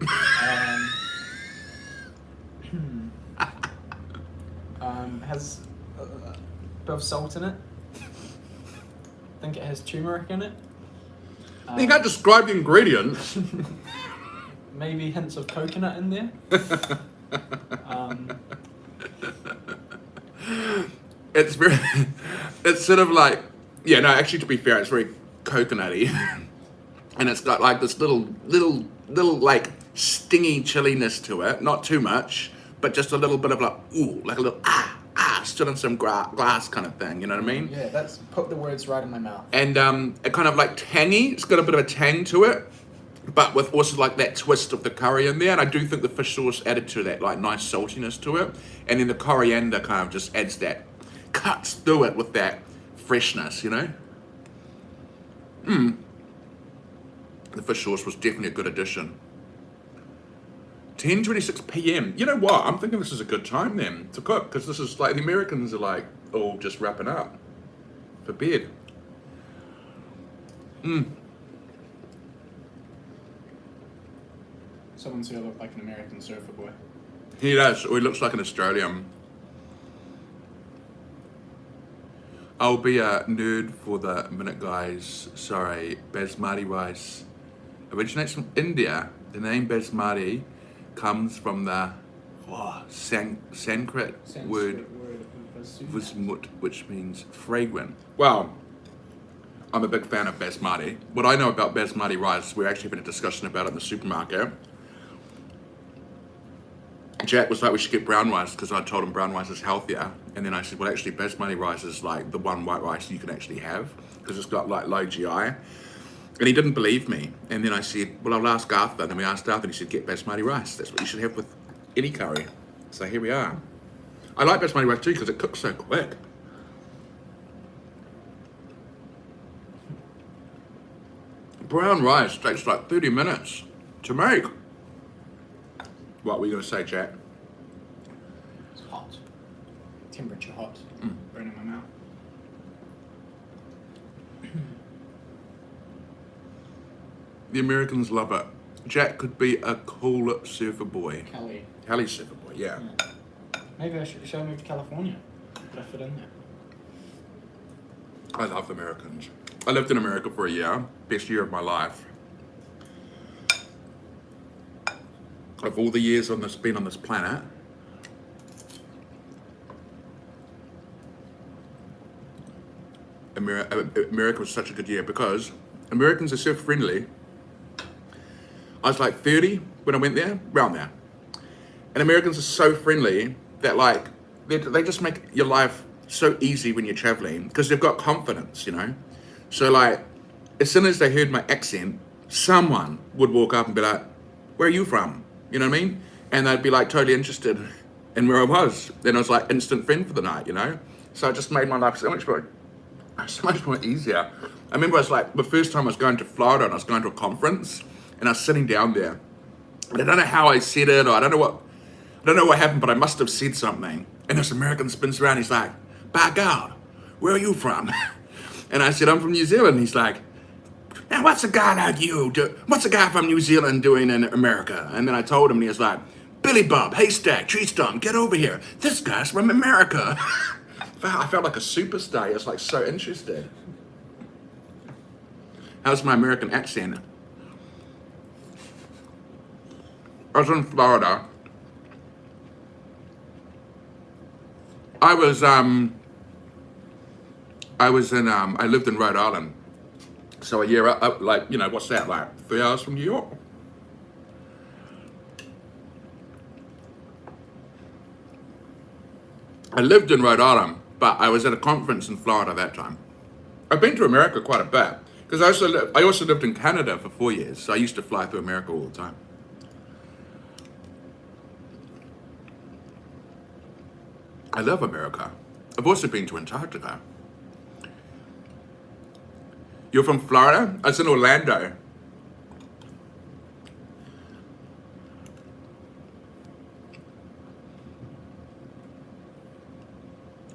Has a bit of salt in it. I think it has turmeric in it. You can't describe the ingredients. Maybe hints of coconut in there. It's very, it's sort of like, yeah, no, actually to be fair, it's very coconutty. And it's got like this little like stingy chilliness to it. Not too much, but just a little bit of like, ooh, like a little still in some glass kind of thing, you know what I mean? Yeah, that's put the words right in my mouth. And it kind of like tangy, it's got a bit of a tang to it, but with also like that twist of the curry in there. And I do think the fish sauce added to that like nice saltiness to it. And then the coriander kind of just adds that, cuts through it with that freshness, you know? The fish sauce was definitely a good addition. 10:26 PM. You know what? I'm thinking this is a good time then to cook, because this is like the Americans are like all just wrapping up for bed. Someone said I look like an American surfer boy. He does, or he looks like an Australian. I'll be a nerd for the minute, guys. Sorry, basmati rice originates from India. The name basmati comes from the Sanskrit word vismut, which means fragrant. Well, I'm a big fan of basmati. What I know about basmati rice, we're actually having a discussion about it in the supermarket. Jack was like, we should get brown rice, because I told him brown rice is healthier. And then I said, well, actually, basmati rice is like the one white rice you can actually have, because it's got like low GI. And he didn't believe me. And then I said, well, I'll ask Arthur. And then we asked Arthur, and he said, get basmati rice. That's what you should have with any curry. So here we are. I like basmati rice too, because it cooks so quick. Brown rice takes like 30 minutes to make. What were you going to say, Jack? It's hot. Temperature hot. Burning my mouth. The Americans love it. Jack could be a cool surfer boy. Kelly. Surfer boy, yeah. Maybe I should move to California. Could I fit in there? I love Americans. I lived in America for a year, best year of my life. Of all the years been on this planet, America was such a good year because Americans are so friendly. I was like 30 when I went there, around there. And Americans are so friendly that like, they just make your life so easy when you're traveling because they've got confidence, you know? So like, as soon as they heard my accent, someone would walk up and be like, where are you from? You know what I mean? And they'd be like totally interested in where I was. Then I was like instant friend for the night, you know? So it just made my life so much more easier. I remember I was like, the first time I was going to Florida and I was going to a conference and I was sitting down there and I don't know how I said it or I don't know what happened, but I must have said something. And this American spins around, he's like, by God, where are you from? And I said, I'm from New Zealand. He's like, now what's a guy like you what's a guy from New Zealand doing in America? And then I told him and he was like, Billy Bob, haystack, tree stump, get over here. This guy's from America. I felt like a superstar. I was like so interested. How's my American accent? I was in Florida. I lived in Rhode Island. So a year up, like, you know, what's that, like 3 hours from New York? I lived in Rhode Island, but I was at a conference in Florida that time. I've been to America quite a bit, because I also lived in Canada for 4 years, so I used to fly through America all the time. I love America. I've also been to Antarctica. You're from Florida? I was in Orlando.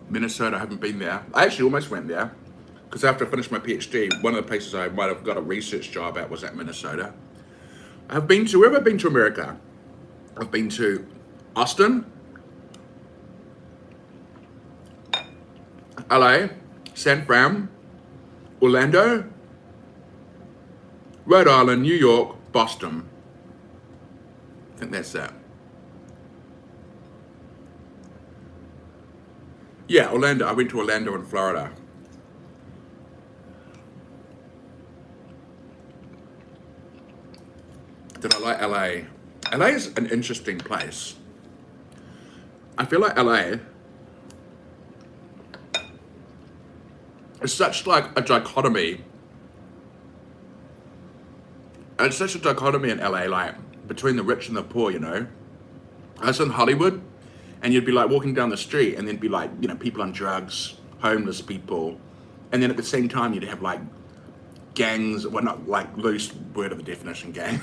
Minnesota, I haven't been there. I actually almost went there because after I finished my PhD, one of the places I might have got a research job at was at Minnesota. Where have I been to America? I've been to Austin, LA, San Fran, Orlando, Rhode Island, New York, Boston. I think that's that. Yeah, Orlando. I went to Orlando in Florida. Did I like LA? LA is an interesting place. I feel like LA is such like a dichotomy. It's such a dichotomy in LA, like between the rich and the poor, you know. I was in Hollywood and you'd be like walking down the street and there'd be like, you know, people on drugs, homeless people. And then at the same time you'd have like gangs, well not like loose word of the definition gang,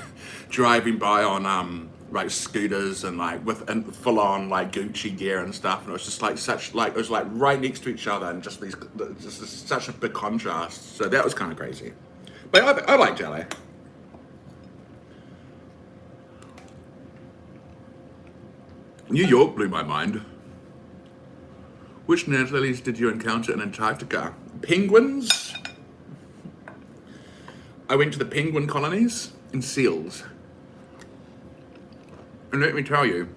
driving by on like scooters and like with full on like Gucci gear and stuff. And it was just like it was like right next to each other and just such a big contrast. So that was kind of crazy. But I liked LA. New York blew my mind. Which natalities did you encounter in Antarctica? Penguins? I went to the penguin colonies and seals. And let me tell you,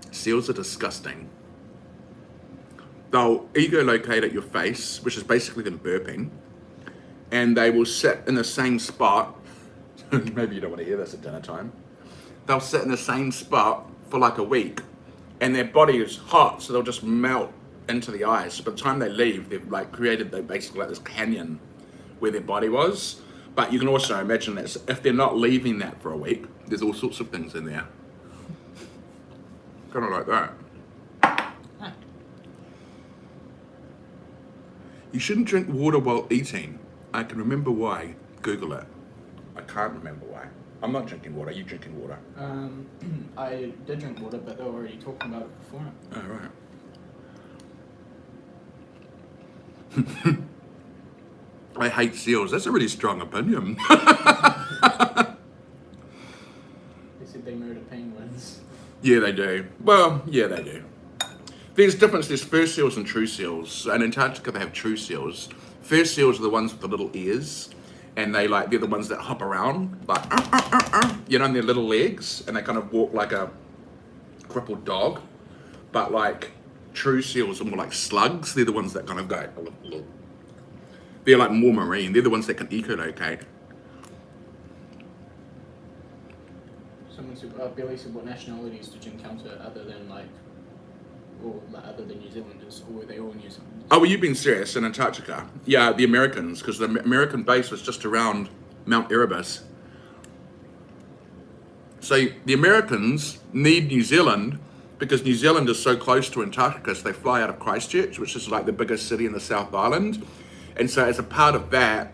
seals are disgusting. They'll echolocate at your face, which is basically them burping, and they will sit in the same spot. Maybe you don't want to hear this at dinner time. They'll sit in the same spot for like a week, and their body is hot, so they'll just melt into the ice. So by the time they leave, they've like created basically like this canyon where their body was. But you can also imagine that if they're not leaving that for a week, there's all sorts of things in there. Kind of like that. You shouldn't drink water while eating. I can remember why. Google it. I can't remember why. I'm not drinking water. Are you drinking water? I did drink water, but they were already talking about it before. Oh, right. I hate seals. That's a really strong opinion. Yeah, they do. Well, yeah, they do. There's difference. There's fur seals and true seals. In Antarctica, they have true seals. Fur seals are the ones with the little ears, and they're the ones that hop around like on their little legs, and they kind of walk like a crippled dog. But like true seals are more like slugs. They're the ones that kind of go. They're like more marine. They're the ones that can echolocate. Someone said, Billy said, what nationalities did you encounter other than other than New Zealanders, or were they all New Zealanders? Oh, well, you've been serious in Antarctica. Yeah, the Americans, because the American base was just around Mount Erebus. So the Americans need New Zealand because New Zealand is so close to Antarctica, so they fly out of Christchurch, which is like the biggest city in the South Island. And so as a part of that,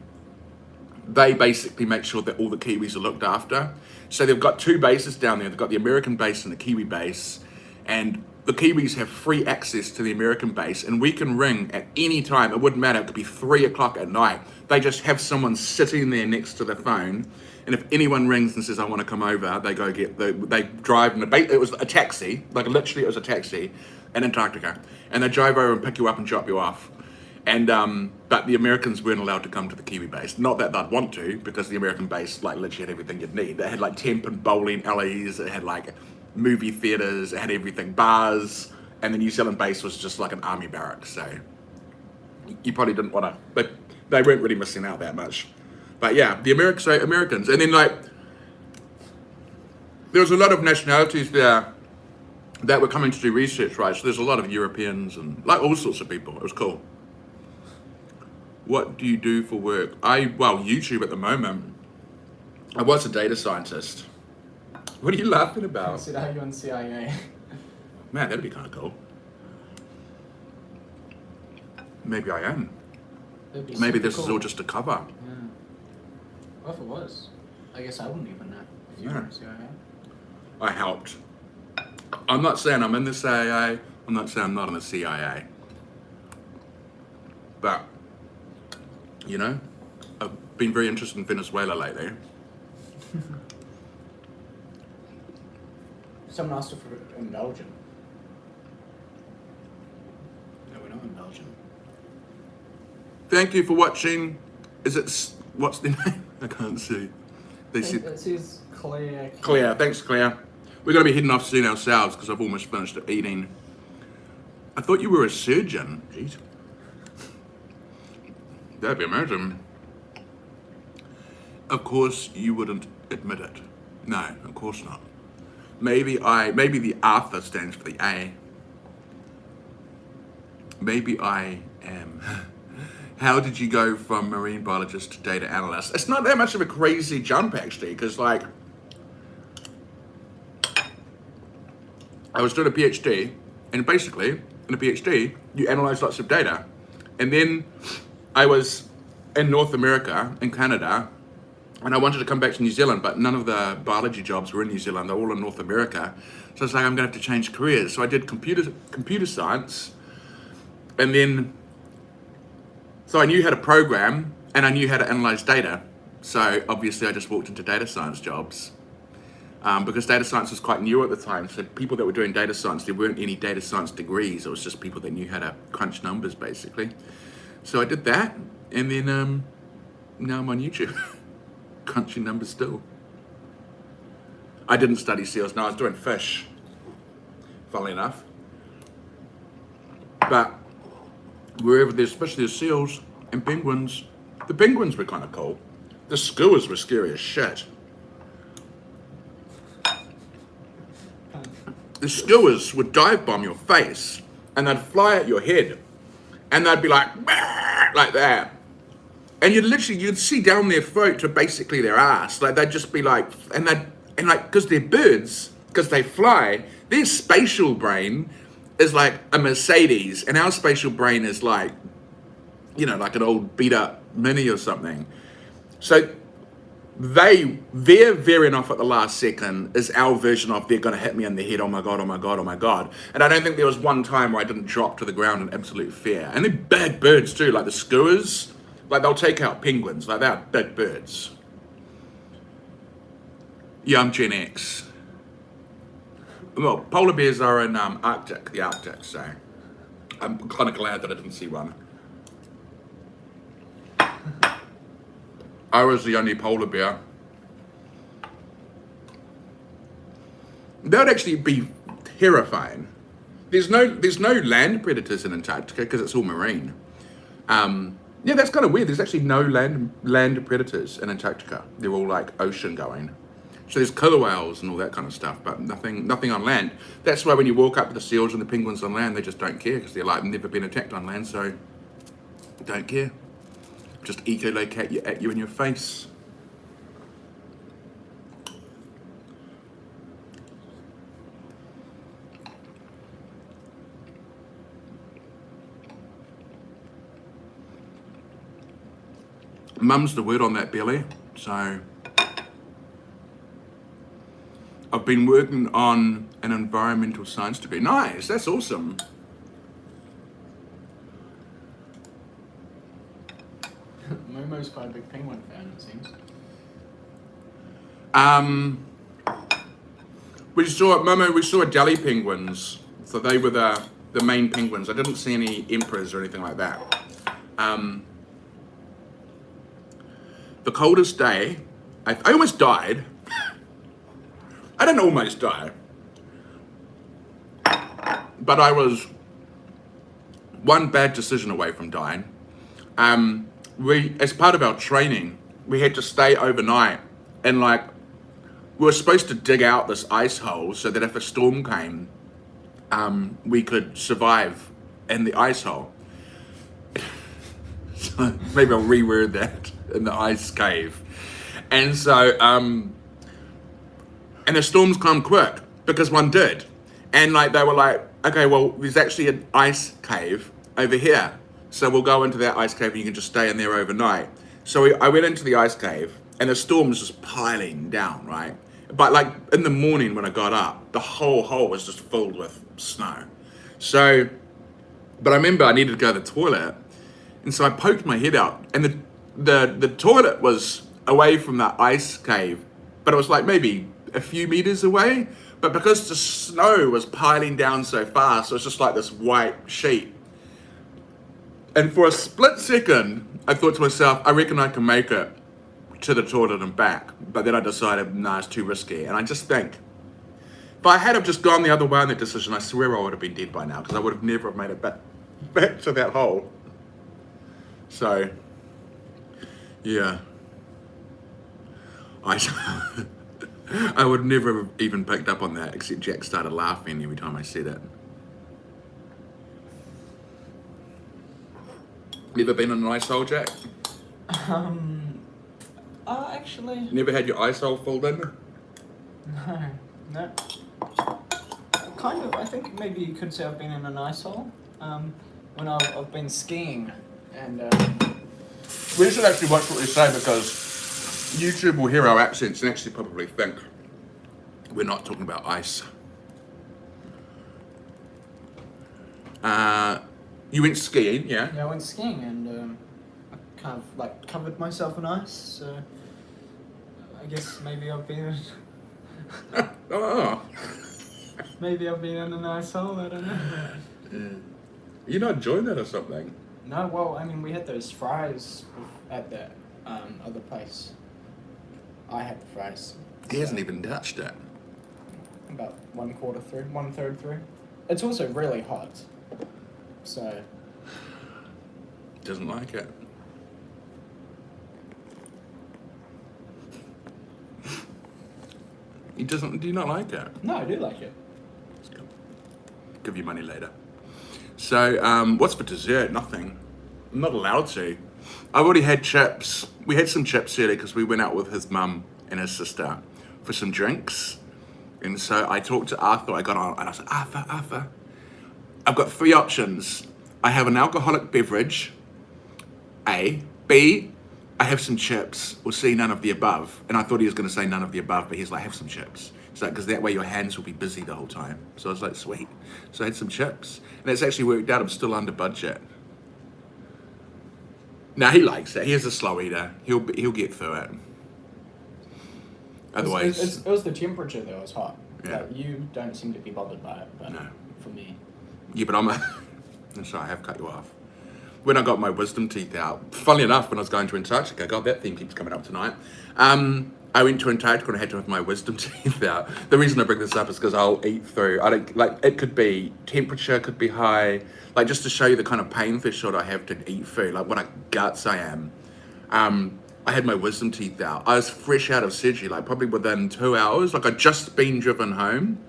they basically make sure that all the Kiwis are looked after. So they've got two bases down there. They've got the American base and the Kiwi base. And the Kiwis have free access to the American base, and we can ring at any time. It wouldn't matter. It could be 3 o'clock at night. They just have someone sitting there next to the phone. And if anyone rings and says, I want to come over, they go they drive in it was a taxi, like literally it was a taxi in Antarctica. And they drive over and pick you up and drop you off. And but the Americans weren't allowed to come to the Kiwi base. Not that they'd want to, because the American base like literally had everything you'd need. They had like temp and bowling alleys. It had like movie theaters. It had everything, bars. And the New Zealand base was just like an army barracks. So you probably didn't want to. But they weren't really missing out that much. But yeah, the Americans, and then like there was a lot of nationalities there that were coming to do research, right? So there's a lot of Europeans and like all sorts of people. It was cool. What do you do for work? YouTube at the moment. I was a data scientist. What are you laughing I about? said, are you on CIA? Man, that'd be kind of cool. Maybe I am. Maybe this is all just a cover. Yeah. Well, if it was, I guess I wouldn't even know if you were on CIA. I helped. I'm not saying I'm in the CIA. I'm not saying I'm not in the CIA. But, you know, I've been very interested in Venezuela lately. Someone asked if we're in Belgium. No, we're not in Belgium. Thank you for watching. What's the name? I can't see. They said It says Claire. Claire. Thanks, Claire. We're going to be heading off soon ourselves because I've almost finished eating. I thought you were a surgeon. Jeez. That'd be amazing. Of course, you wouldn't admit it. No, of course not. Maybe the Arthur stands for the A. Maybe I am. How did you go from marine biologist to data analyst? It's not that much of a crazy jump, actually, because like I was doing a PhD, and basically in a PhD you analyze lots of data, and then I was in North America, in Canada, and I wanted to come back to New Zealand, but none of the biology jobs were in New Zealand. They're all in North America. So I was like, I'm going to have to change careers. So I did computer science, and then so I knew how to program and I knew how to analyze data. So obviously I just walked into data science jobs because data science was quite new at the time. So people that were doing data science, there weren't any data science degrees. It was just people that knew how to crunch numbers, basically. So I did that, and then now I'm on YouTube. Crunching numbers still. I didn't study seals. No, I was doing fish, funnily enough. But wherever there's fish, there's seals and penguins. The penguins were kind of cool. The skuas were scary as shit. The skuas would dive bomb your face, and they'd fly at your head, and they'd be like that. And you'd see down their throat to basically their ass. Like they'd just be like, and because they're birds, because they fly, their spatial brain is like a Mercedes, and our spatial brain is like, like an old beat up Mini or something. So their veering off at the last second is our version of they're going to hit me in the head. Oh my God, oh my God, oh my God. And I don't think there was one time where I didn't drop to the ground in absolute fear. And they're big birds too, like the skuas. Like they'll take out penguins, like they're big birds. Yeah, I'm Gen X. Well, polar bears are in the Arctic, so I'm kind of glad that I didn't see one. I was the only polar bear. That would actually be terrifying. There's no land predators in Antarctica because it's all marine. Yeah, that's kind of weird. There's actually no land predators in Antarctica. They're all like ocean going. So there's killer whales and all that kind of stuff, but nothing on land. That's why when you walk up to the seals and the penguins on land, they just don't care because they're like never been attacked on land, so don't care. Just ecolocate you at you in your face. Mum's the word on that belly, so I've been working on an environmental science degree. Nice, that's awesome. Momo's quite a big penguin fan, it seems. We saw Delhi penguins, so they were the main penguins. I didn't see any emperors or anything like that. The coldest day, I almost died. I didn't almost die, but I was one bad decision away from dying. As part of our training, we had to stay overnight, and like we were supposed to dig out this ice hole so that if a storm came, we could survive in the ice hole. So maybe I'll reword that, in the ice cave. And so, and the storms come quick because one did. And like they were like, okay, well, there's actually an ice cave over here. So we'll go into that ice cave and you can just stay in there overnight. So I went into the ice cave and the storm was just piling down, right? But like in the morning when I got up, the whole hole was just filled with snow. So, but I remember I needed to go to the toilet. And so I poked my head out and the toilet was away from the ice cave, but it was like maybe a few meters away. But because the snow was piling down so fast, it was just like this white sheet. And for a split second, I thought to myself, I reckon I can make it to the toilet and back. But then I decided, nah, it's too risky. And I just think, if I had have just gone the other way on that decision, I swear I would have been dead by now, because I would have never have made it back to that hole. So, yeah. I would never have even picked up on that, except Jack started laughing every time I said it. Never been in an ice hole, Jack? Actually... Never had your ice hole filled in? No. Kind of, I think maybe you could say I've been in an ice hole. When I've been skiing and... We should actually watch what we say, because YouTube will hear our accents and actually probably think we're not talking about ice. You went skiing, yeah? Yeah, I went skiing and I kind of like covered myself in ice, so I guess maybe I've been Oh. maybe I've been in an ice hole, I don't know. You're not enjoying that or something? No, well, I mean, we had those fries at that other place. I had the fries. He hasn't even touched it. About 1/3 through. It's also really hot, so... Doesn't like it. He doesn't. Do you not like it? No, I do like it. Let's go. Give you money later. So, what's for dessert? Nothing. I'm not allowed to. I've already had chips. We had some chips earlier because we went out with his mum and his sister for some drinks. And so I talked to Arthur. I got on and I said, Arthur, I've got 3 options. I have an alcoholic beverage, A. B, I have some chips, or C, none of the above. And I thought he was going to say none of the above, but he's like, have some chips. So, because that way your hands will be busy the whole time. So I was like, sweet. So I had some chips. And it's actually worked out. I'm still under budget. Now he likes it. He is a slow eater. He'll get through it. Otherwise... It was the temperature that was hot. Yeah. Like, you don't seem to be bothered by it, but No. for me, Yeah, but I'm sorry, I have cut you off. When I got my wisdom teeth out, funnily enough, when I was going to Antarctica, God, that theme keeps coming up tonight. I went to Antarctica and I had to have my wisdom teeth out. The reason I bring this up is because I'll eat through. I don't like it. Could be temperature, could be high. Like just to show you the kind of pain threshold I have to eat food, like what a guts I am. I had my wisdom teeth out. I was fresh out of surgery, like probably within 2 hours. Like I'd just been driven home,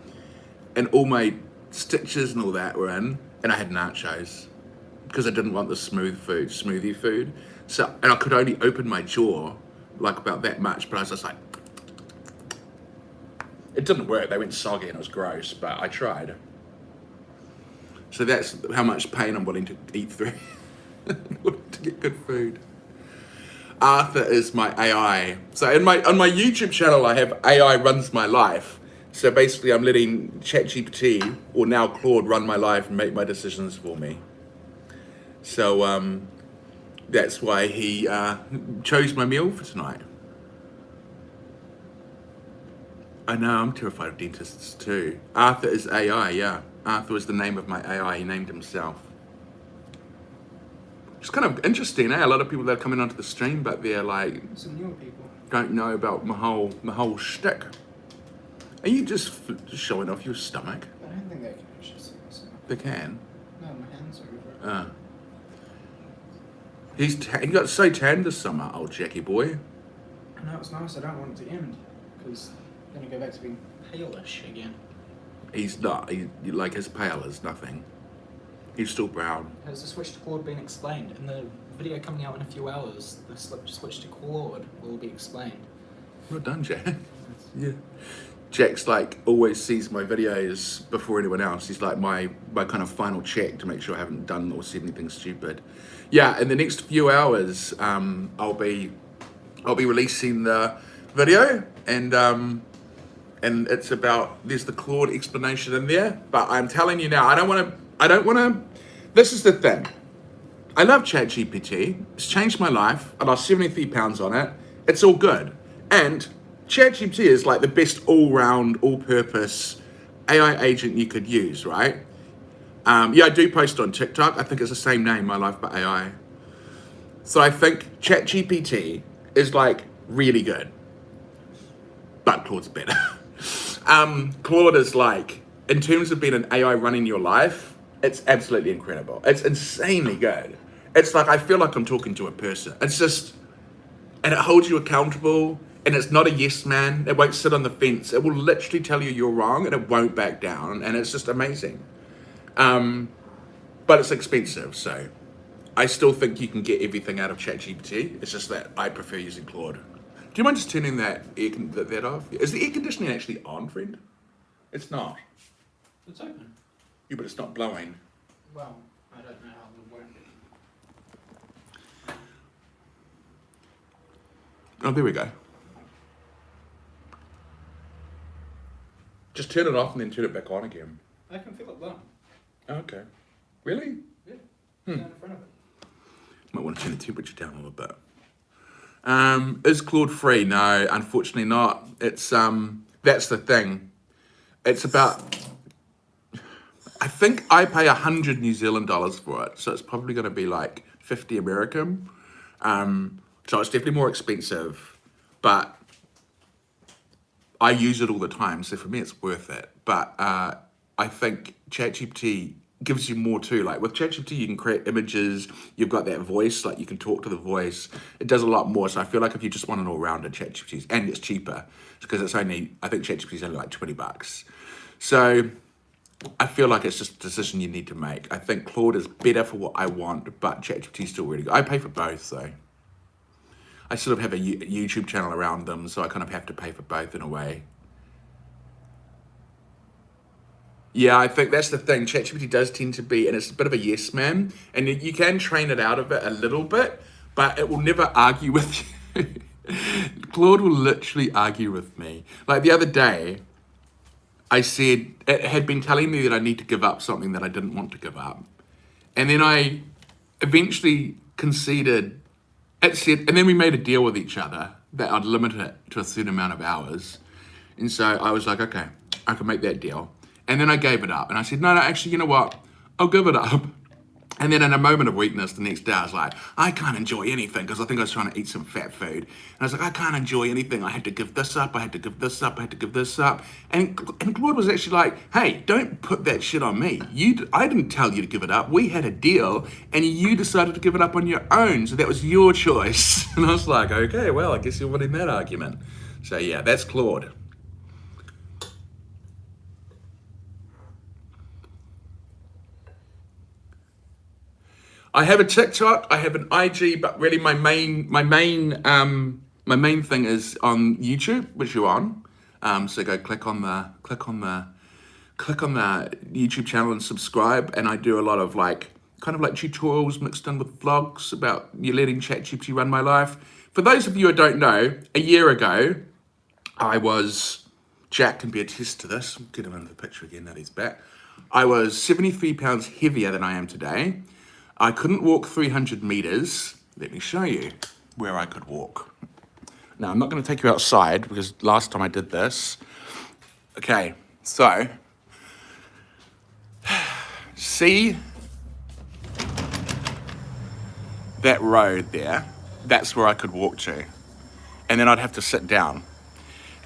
and all my stitches and all that were in, and I had nachos because I didn't want the smoothie food. So, and I could only open my jaw like about that much, but I was just like, it didn't work. They went soggy and it was gross, but I tried. So that's how much pain I'm willing to eat through in order to get good food. Arthur is my AI. So on my YouTube channel, I have AI runs my life. So basically, I'm letting ChatGPT, or now Claude, run my life and make my decisions for me. So that's why he chose my meal for tonight. I know, I'm terrified of dentists too. Arthur is AI, yeah. Arthur is the name of my AI, he named himself. It's kind of interesting, eh? A lot of people that are coming onto the stream, but they're like, some newer people don't know about my whole shtick. Are you just showing off your stomach? I don't think they can actually see my stomach. They can. No, my hands are over it. He got so tanned this summer, old Jackie boy. No, it's nice. I don't want it to end because then you go back to being palish again. He's not. Like his pale is nothing. He's still brown. Has the switch to Claude been explained? In the video coming out in a few hours, the switch to Claude will be explained. Well done, Jack. Yeah. Jack's like always sees my videos before anyone else. He's like my kind of final check to make sure I haven't done or said anything stupid. Yeah, in the next few hours, I'll be releasing the video, and it's about, there's the Claude explanation in there. But I'm telling you now, I don't want to. This is the thing. I love ChatGPT. It's changed my life. I lost 73 pounds on it. It's all good, and ChatGPT is like the best all-round, all-purpose AI agent you could use, right? Yeah, I do post on TikTok. I think it's the same name, My Life by AI. So I think ChatGPT is like really good, but Claude's better. Claude is like, in terms of being an AI running your life, it's absolutely incredible. It's insanely good. It's like, I feel like I'm talking to a person. It's just, and it holds you accountable. And it's not a yes man. It won't sit on the fence. It will literally tell you you're wrong, and it won't back down. And it's just amazing. But it's expensive, so I still think you can get everything out of ChatGPT. It's just that I prefer using Claude. Do you mind just turning that off? Is the air conditioning actually on, friend? It's not. It's open. Yeah, but it's not blowing. Well, I don't know how it will work. Oh, there we go. Just turn it off and then turn it back on again. I can feel it blowing. Okay. Really? Yeah. Down in front of it. Might want to turn the temperature down a little bit. Is Claude free? No, unfortunately not. It's that's the thing. It's about, I think I pay 100 New Zealand dollars for it, so it's probably going to be like 50 American. So it's definitely more expensive, but I use it all the time, so for me it's worth it. But I think ChatGPT gives you more too. Like with ChatGPT, you can create images. You've got that voice, like you can talk to the voice. It does a lot more. So I feel like if you just want an all-rounder, ChatGPT, and it's cheaper because it's only, I think ChatGPT is only like $20. So I feel like it's just a decision you need to make. I think Claude is better for what I want, but ChatGPT is still really good. I pay for both, so. I sort of have a YouTube channel around them, so I kind of have to pay for both in a way. Yeah, I think that's the thing. ChatGPT does tend to be, and it's a bit of a yes man, and you can train it out of it a little bit, but it will never argue with you. Claude will literally argue with me. Like the other day, I said, it had been telling me that I need to give up something that I didn't want to give up. And then I eventually conceded. It said, and then we made a deal with each other that I'd limit it to a certain amount of hours. And so I was like, okay, I could make that deal. And then I gave it up. And I said, no, actually, you know what? I'll give it up. And then in a moment of weakness, the next day I was like, I can't enjoy anything, because I think I was trying to eat some fat food. And I was like, I can't enjoy anything. I had to give this up. I had to give this up. I had to give this up. And Claude was actually like, hey, don't put that shit on me. I didn't tell you to give it up. We had a deal and you decided to give it up on your own. So that was your choice. And I was like, okay, well, I guess you're winning that argument. So yeah, that's Claude. I have a TikTok, I have an IG, but really my main thing is on YouTube, which you're on. So go click on the YouTube channel and subscribe. And I do a lot of kind of like tutorials mixed in with vlogs about you letting ChatGPT run my life. For those of you who don't know, a year ago, Jack can be a test to this. Get him into the picture again, now he's back. I was 73 pounds heavier than I am today. I couldn't walk 300 meters. Let me show you where I could walk. Now, I'm not going to take you outside because last time I did this. Okay, so see that road there? That's where I could walk to. And then I'd have to sit down.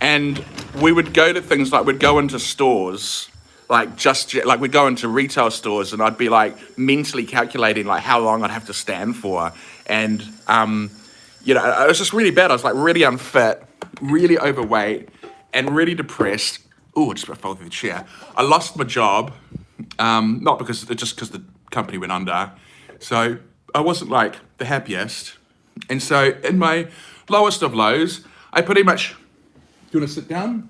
And we would go to things like, we'd go into stores, we'd go into retail stores, and I'd be mentally calculating how long I'd have to stand for. And, it was just really bad. I was really unfit, really overweight, and really depressed. Oh, I just fell through the chair. I lost my job, not because the company went under. So I wasn't the happiest. And so in my lowest of lows, I pretty much, do you want to sit down?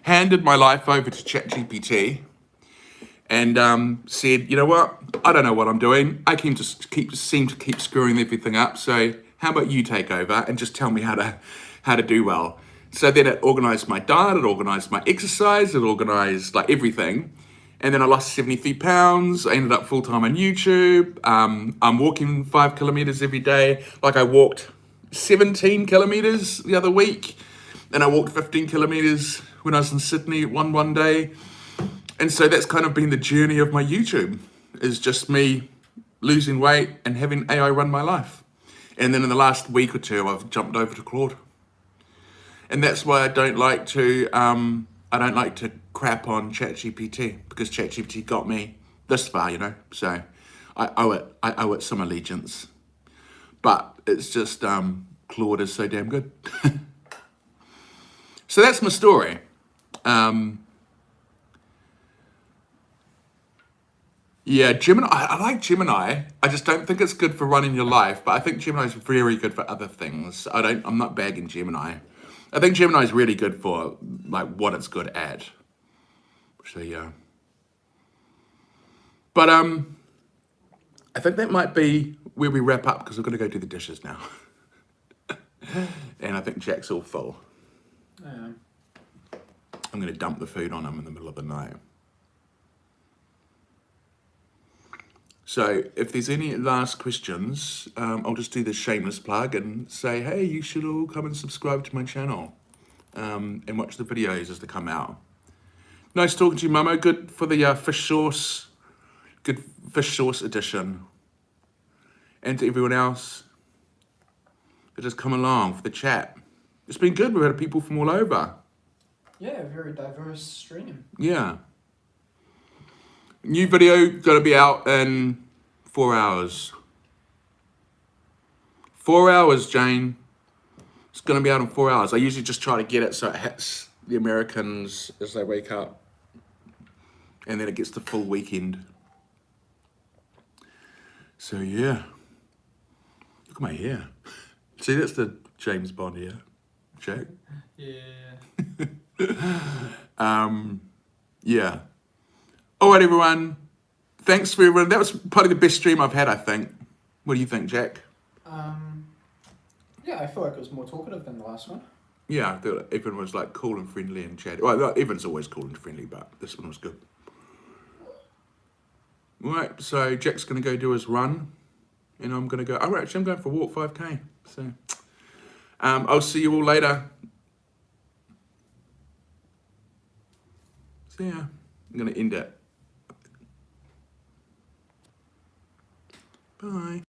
Handed my life over to ChatGPT and said, you know what? I don't know what I'm doing. I seem to keep screwing everything up. So how about you take over and just tell me how to do well? So then it organized my diet, it organized my exercise, it organized everything. And then I lost 73 pounds. I ended up full-time on YouTube. I'm walking 5 kilometers every day. I walked 17 kilometers the other week. And I walked 15 kilometers when I was in Sydney one day. And so that's kind of been the journey of my YouTube, is just me losing weight and having AI run my life. And then in the last week or two, I've jumped over to Claude. And that's why I don't like to crap on ChatGPT, because ChatGPT got me this far, So I owe it some allegiance. But it's just Claude is so damn good. So that's my story. Yeah, Gemini, I like Gemini. I just don't think it's good for running your life, but I think Gemini is very good for other things. I'm not bagging Gemini. I think Gemini is really good for what it's good at. So yeah. But I think that might be where we wrap up, because we're going to go do the dishes now. And I think Jack's all full. Yeah. I'm going to dump the food on him in the middle of the night. So if there's any last questions, I'll just do the shameless plug and say, hey, you should all come and subscribe to my channel and watch the videos as they come out. Nice talking to you, Momo. Good for the fish sauce. Good fish sauce edition. And to everyone else that has come along for the chat. It's been good. We've had people from all over. Yeah, very diverse stream. Yeah. New video going to be out in 4 hours. 4 hours, Jane. It's going to be out in 4 hours. I usually just try to get it so it hits the Americans as they wake up. And then it gets the full weekend. So yeah. Look at my hair. See, that's the James Bond hair. Jack? Yeah. Yeah. All right, everyone. Thanks for everyone. That was probably the best stream I've had, I think. What do you think, Jack? Yeah, I feel like it was more talkative than the last one. Yeah, I thought everyone was cool and friendly and chatty. Well, everyone's always cool and friendly, but this one was good. All right, so Jack's going to go do his run, and I'm going to go. I'm going for a walk 5K. So I'll see you all later. So yeah, I'm going to end it. Bye.